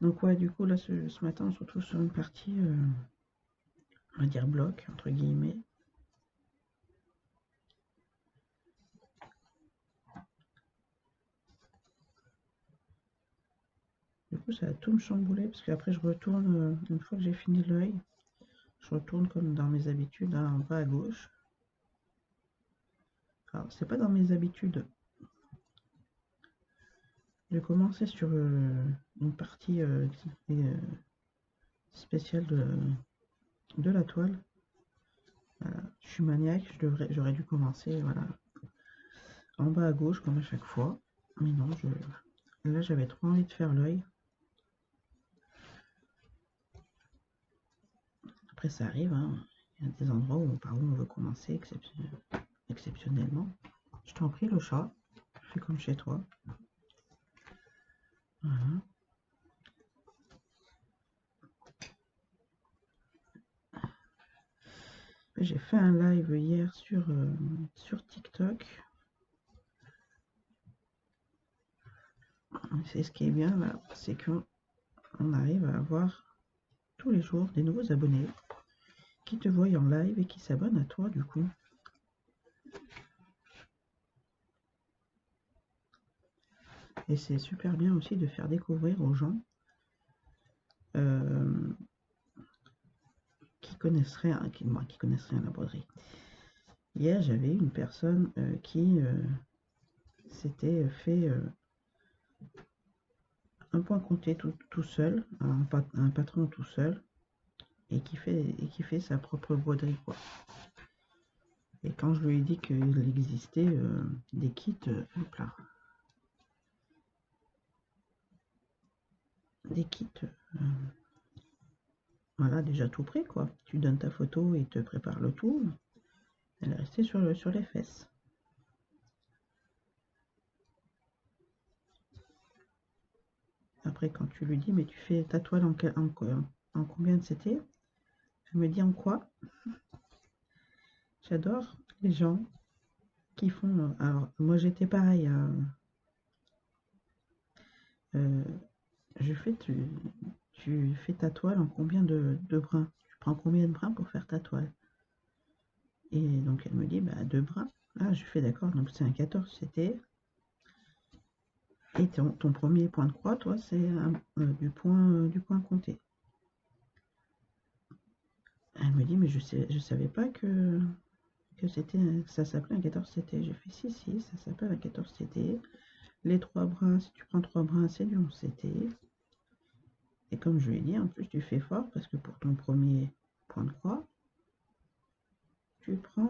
Donc, ouais, du coup, là, ce matin, on se retrouve sur une partie, on va dire bloc, entre guillemets. Du coup, ça va tout me chambouler parce qu'après, je retourne, une fois que j'ai fini l'œil, je retourne comme dans mes habitudes, hein, en bas à gauche. Alors, c'est pas dans mes habitudes de commencer sur une partie spéciale de la toile. Voilà. Je suis maniaque, j'aurais dû commencer voilà, en bas à gauche comme à chaque fois. Mais non, là j'avais trop envie de faire l'œil. Après ça arrive, hein. Il y a des endroits où par où on veut commencer exceptionnellement. Je t'en prie le chat, fais comme chez toi. Voilà. J'ai fait un live hier sur TikTok. C'est ce qui est bien là, c'est qu'on arrive à avoir tous les jours des nouveaux abonnés qui te voient en live et qui s'abonnent à toi du coup. Et c'est super bien aussi de faire découvrir aux gens qui connaissent rien, qui connaissent rien à la broderie. Hier, j'avais une personne qui s'était fait un point compté tout seul, un patron tout seul, et qui fait sa propre broderie, quoi. Et quand je lui ai dit qu'il existait des kits, hop là, des kits, voilà, déjà tout prêt, quoi. Tu donnes ta photo et il te prépare le tout. Elle est restée sur les fesses. Après, quand tu lui dis, mais tu fais ta toile en combien de CT? Elle me dit en quoi? J'adore les gens qui font. Alors, moi j'étais pareil. Euh, tu fais ta toile en combien de brins? Tu prends combien de brins pour faire ta toile? Et donc elle me dit, bah 2 brins. Ah, je fais d'accord, donc c'est un 14 CT. Et ton premier point de croix, toi, c'est du point compté. Elle me dit, mais je savais pas que ça s'appelait un 14 CT. J'ai fait si, ça s'appelle un 14 CT. Les 3 brins, si tu prends 3 brins, c'est du 11 CT. Et comme je lui ai dit, en plus tu fais fort parce que pour ton premier point de croix, tu prends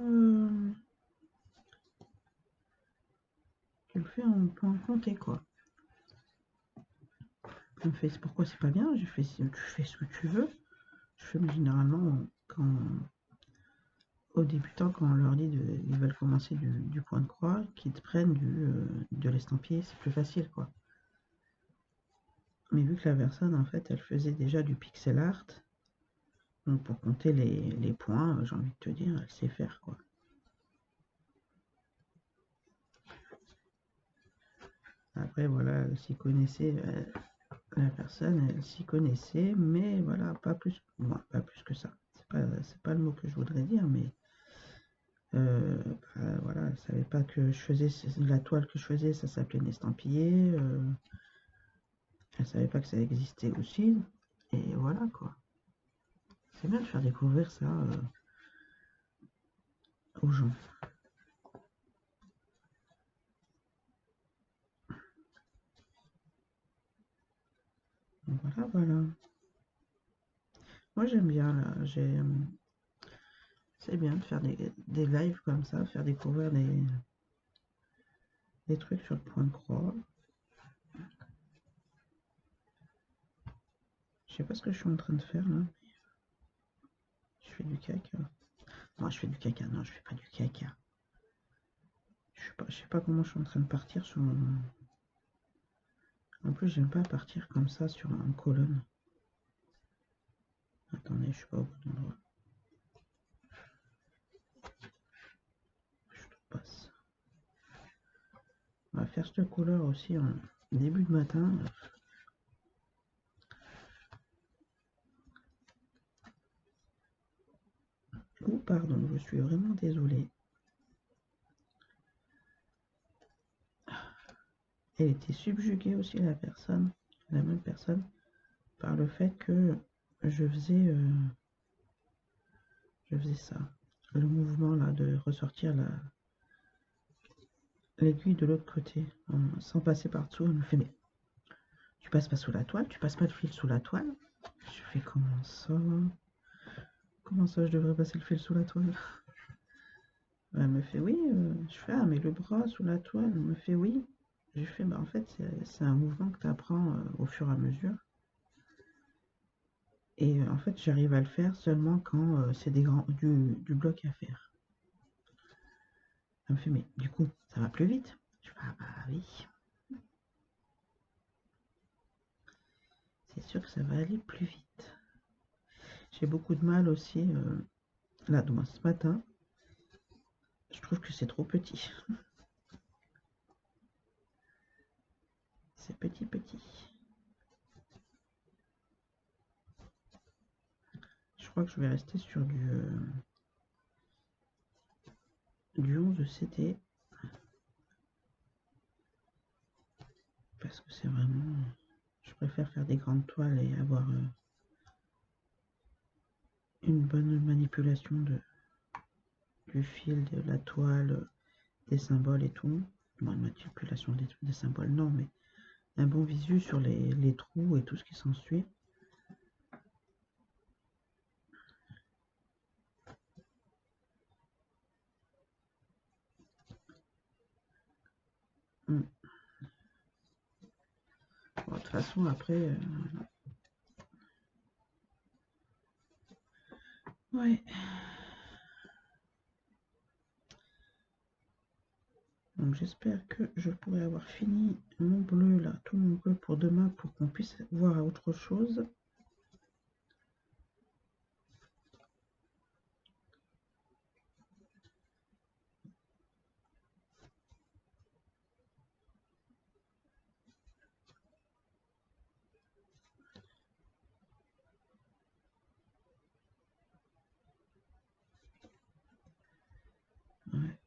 tu le fais en point compté, quoi. Elle me fait, c'est pourquoi c'est pas bien? J'ai fait, tu fais ce que tu veux. Je fais, mais généralement, aux débutants, quand on leur dit ils veulent commencer du point de croix, qu'ils te prennent de l'estampillé, c'est plus facile, quoi. Mais vu que la personne, en fait, elle faisait déjà du pixel art, donc pour compter les points, j'ai envie de te dire, elle sait faire, quoi. Après, voilà, elle s'y connaissait, la personne, elle s'y connaissait, mais voilà, pas plus que ça. C'est pas le mot que je voudrais dire, mais Voilà, elle savait pas que je faisais la toile que je faisais, ça s'appelait une estampillée. Elle savait pas que ça existait aussi. Et voilà quoi. C'est bien de faire découvrir ça aux gens. Donc voilà, voilà. Moi j'aime bien là. C'est bien de faire des lives comme ça, faire découvrir des trucs sur le point de croix. Je sais pas ce que je suis en train de faire là. Je fais du caca. Non, je fais du caca. Non, je fais pas du caca. Je sais pas comment je suis en train de partir sur mon... En plus, j'aime pas partir comme ça sur une colonne. Attendez, je suis pas au bon endroit. Je te passe. On va faire cette couleur aussi en début de matin. Oh, pardon, je suis vraiment désolée. Elle était subjuguée aussi, la même personne, par le fait que je faisais ça. Le mouvement là de ressortir l'aiguille de l'autre côté, sans passer par dessous. Elle me fait, mais tu passes pas sous la toile, tu passes pas le fil sous la toile. Je fais, comment ça? Comment ça, je devrais passer le fil sous la toile? Elle me fait, oui. Je fais, ah, mais le bras sous la toile. Elle me fait, oui. J'ai fait, bah en fait, c'est un mouvement que tu apprends au fur et à mesure. Et en fait, j'arrive à le faire seulement quand c'est du bloc à faire. Elle me fait, mais du coup, ça va plus vite. Je fais, ah bah oui. C'est sûr que ça va aller plus vite. J'ai beaucoup de mal aussi, là, ce matin, je trouve que c'est trop petit. C'est petit, petit. Je crois que je vais rester sur du 11 CD. Parce que c'est vraiment... Je préfère faire des grandes toiles et avoir une bonne manipulation du fil, de la toile, des symboles et tout. Bon, une manipulation des symboles, non, mais un bon visu sur les trous et tout ce qui s'ensuit. Bon, de toute façon, après... ouais. Donc j'espère que je pourrai avoir fini mon bleu là, tout mon bleu pour demain pour qu'on puisse voir autre chose. Ouais.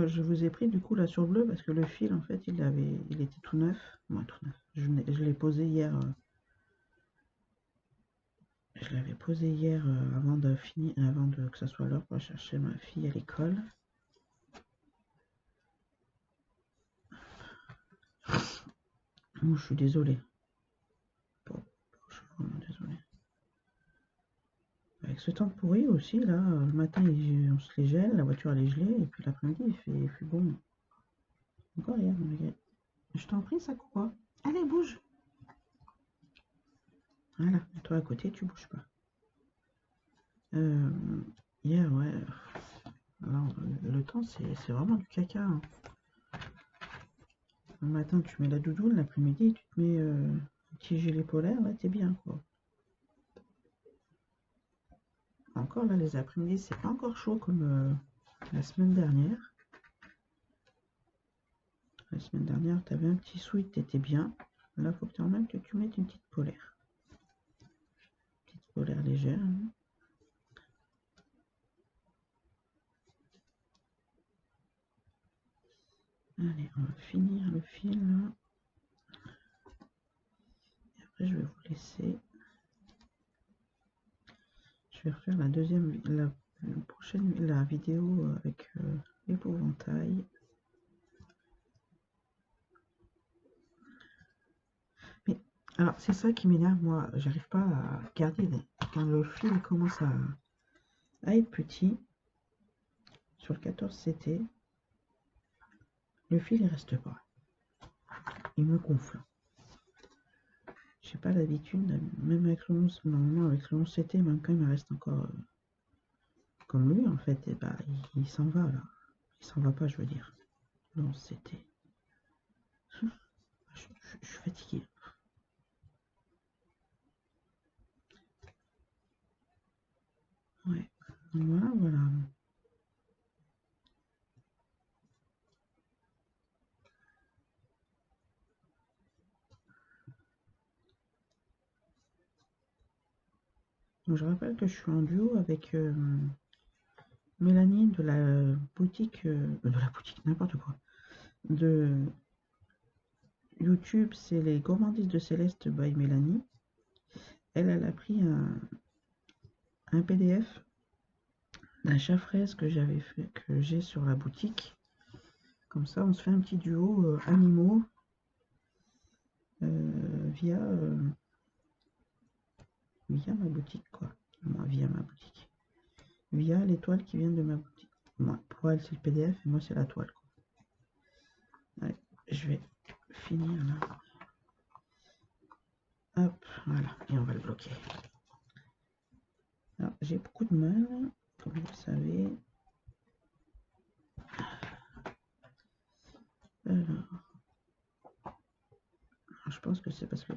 Je vous ai pris du coup là sur le bleu parce que le fil en fait il était tout neuf. Moi tout neuf. Je l'ai posé hier. Je l'avais posé hier avant de finir, que ça soit l'heure pour chercher ma fille à l'école. Oh, je suis désolée. Je suis vraiment désolée. Avec ce temps pourri aussi, là, le matin on se les gèle, la voiture elle est gelée, et puis l'après-midi il fait bon. Encore hier, malgré. Je t'en prie, ça quoi? Allez, bouge! Voilà, et toi à côté, tu bouges pas. Hier, ouais. Alors, le temps, c'est vraiment du caca. Hein. Le matin, tu mets la doudoune, l'après-midi, tu te mets un petit gilet polaire, là, t'es bien, quoi. Encore, là, les après-midi, c'est pas encore chaud comme la semaine dernière. La semaine dernière, t'avais un petit sweat, t'étais bien. Là, faut que tu en mettes que tu mettes une petite polaire. Petite polaire légère. Hein. Allez, on va finir le fil là. Et après, je vais vous laisser. Je vais refaire la deuxième, la prochaine, la vidéo avec l'épouvantail. Mais alors, c'est ça qui m'énerve, moi. J'arrive pas à garder quand le fil commence à être petit. Sur le 14CT, le fil il reste pas. Il me gonfle. J'ai pas l'habitude, même avec le 11, normalement avec le 11CT, même quand il me reste encore comme lui en fait, et bah il s'en va là. Il s'en va pas, je veux dire. Le 11CT. Je suis fatigué. Ouais. Voilà, voilà. Donc, je rappelle que je suis en duo avec Mélanie de la boutique, n'importe quoi, de YouTube, c'est les gourmandises de Céleste by Mélanie. Elle a pris un PDF d'un chat fraise que j'avais fait, que j'ai sur la boutique. Comme ça, on se fait un petit duo animaux via ma boutique, quoi. Moi, via ma boutique. Via les toiles qui viennent de ma boutique. Moi, pour elle, c'est le PDF et moi, c'est la toile. Quoi. Allez, je vais finir là. Hop, voilà, et on va le bloquer. Alors, j'ai beaucoup de mal, comme vous le savez. Alors, je pense que c'est parce que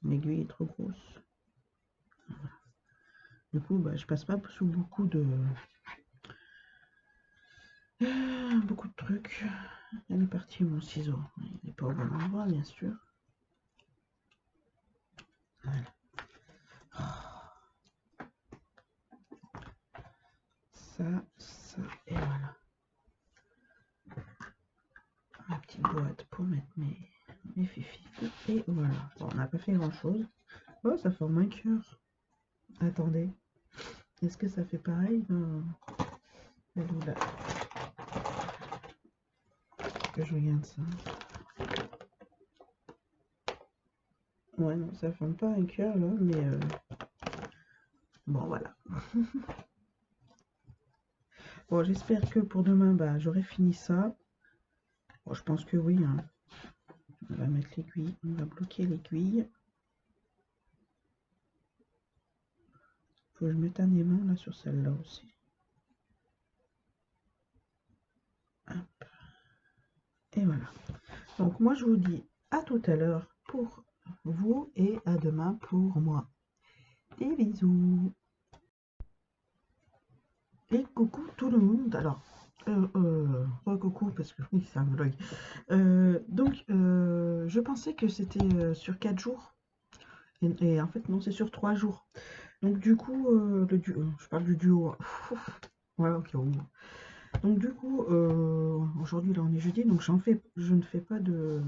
l'aiguille est trop grosse. Voilà. Du coup, bah, je passe pas sous beaucoup de trucs. Elle est partie mon ciseau. Il n'est pas au bon endroit, bien sûr. Voilà. Ça, et voilà. Ma petite boîte pour mettre mes fifis. Et voilà. Bon, on n'a pas fait grand chose. Oh, ça forme un cœur. Attendez. Est-ce que ça fait pareil là que je regarde ça. Ouais, non, ça forme pas un cœur là, mais bon, voilà. Bon, j'espère que pour demain, bah, j'aurai fini ça. Bon, je pense que oui. Hein. On va mettre l'aiguille, on va bloquer l'aiguille. Faut que je mette un aimant là sur celle-là aussi. Hop. Et voilà. Donc moi je vous dis à tout à l'heure pour vous et à demain pour moi. Des bisous. Et coucou tout le monde. Alors, coucou parce que oui c'est un vlog. Donc je pensais que c'était sur 4 jours. Et en fait non, c'est sur 3 jours. Donc du coup, le duo, je parle du duo. Ouais, ok. Donc du coup, aujourd'hui là on est jeudi, donc je ne fais pas de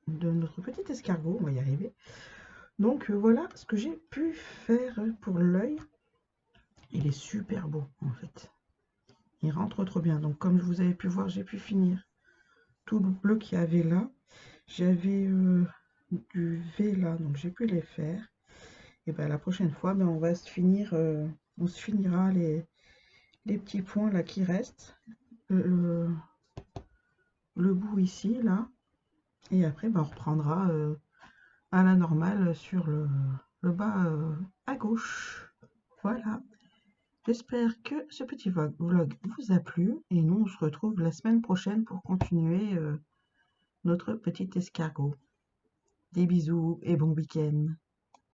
notre petit escargot, on va y arriver. Donc voilà ce que j'ai pu faire pour l'œil. Il est super beau en fait. Il rentre trop bien. Donc comme vous avez pu voir, j'ai pu finir tout le bleu qu'il y avait là. J'avais du V là, donc j'ai pu les faire. Et ben la prochaine fois, ben, on se finira les petits points là qui restent. Le bout ici là. Et après, ben, on reprendra à la normale sur le bas à gauche. Voilà. J'espère que ce petit vlog vous a plu et nous on se retrouve la semaine prochaine pour continuer notre petit escargot. Des bisous et bon week-end.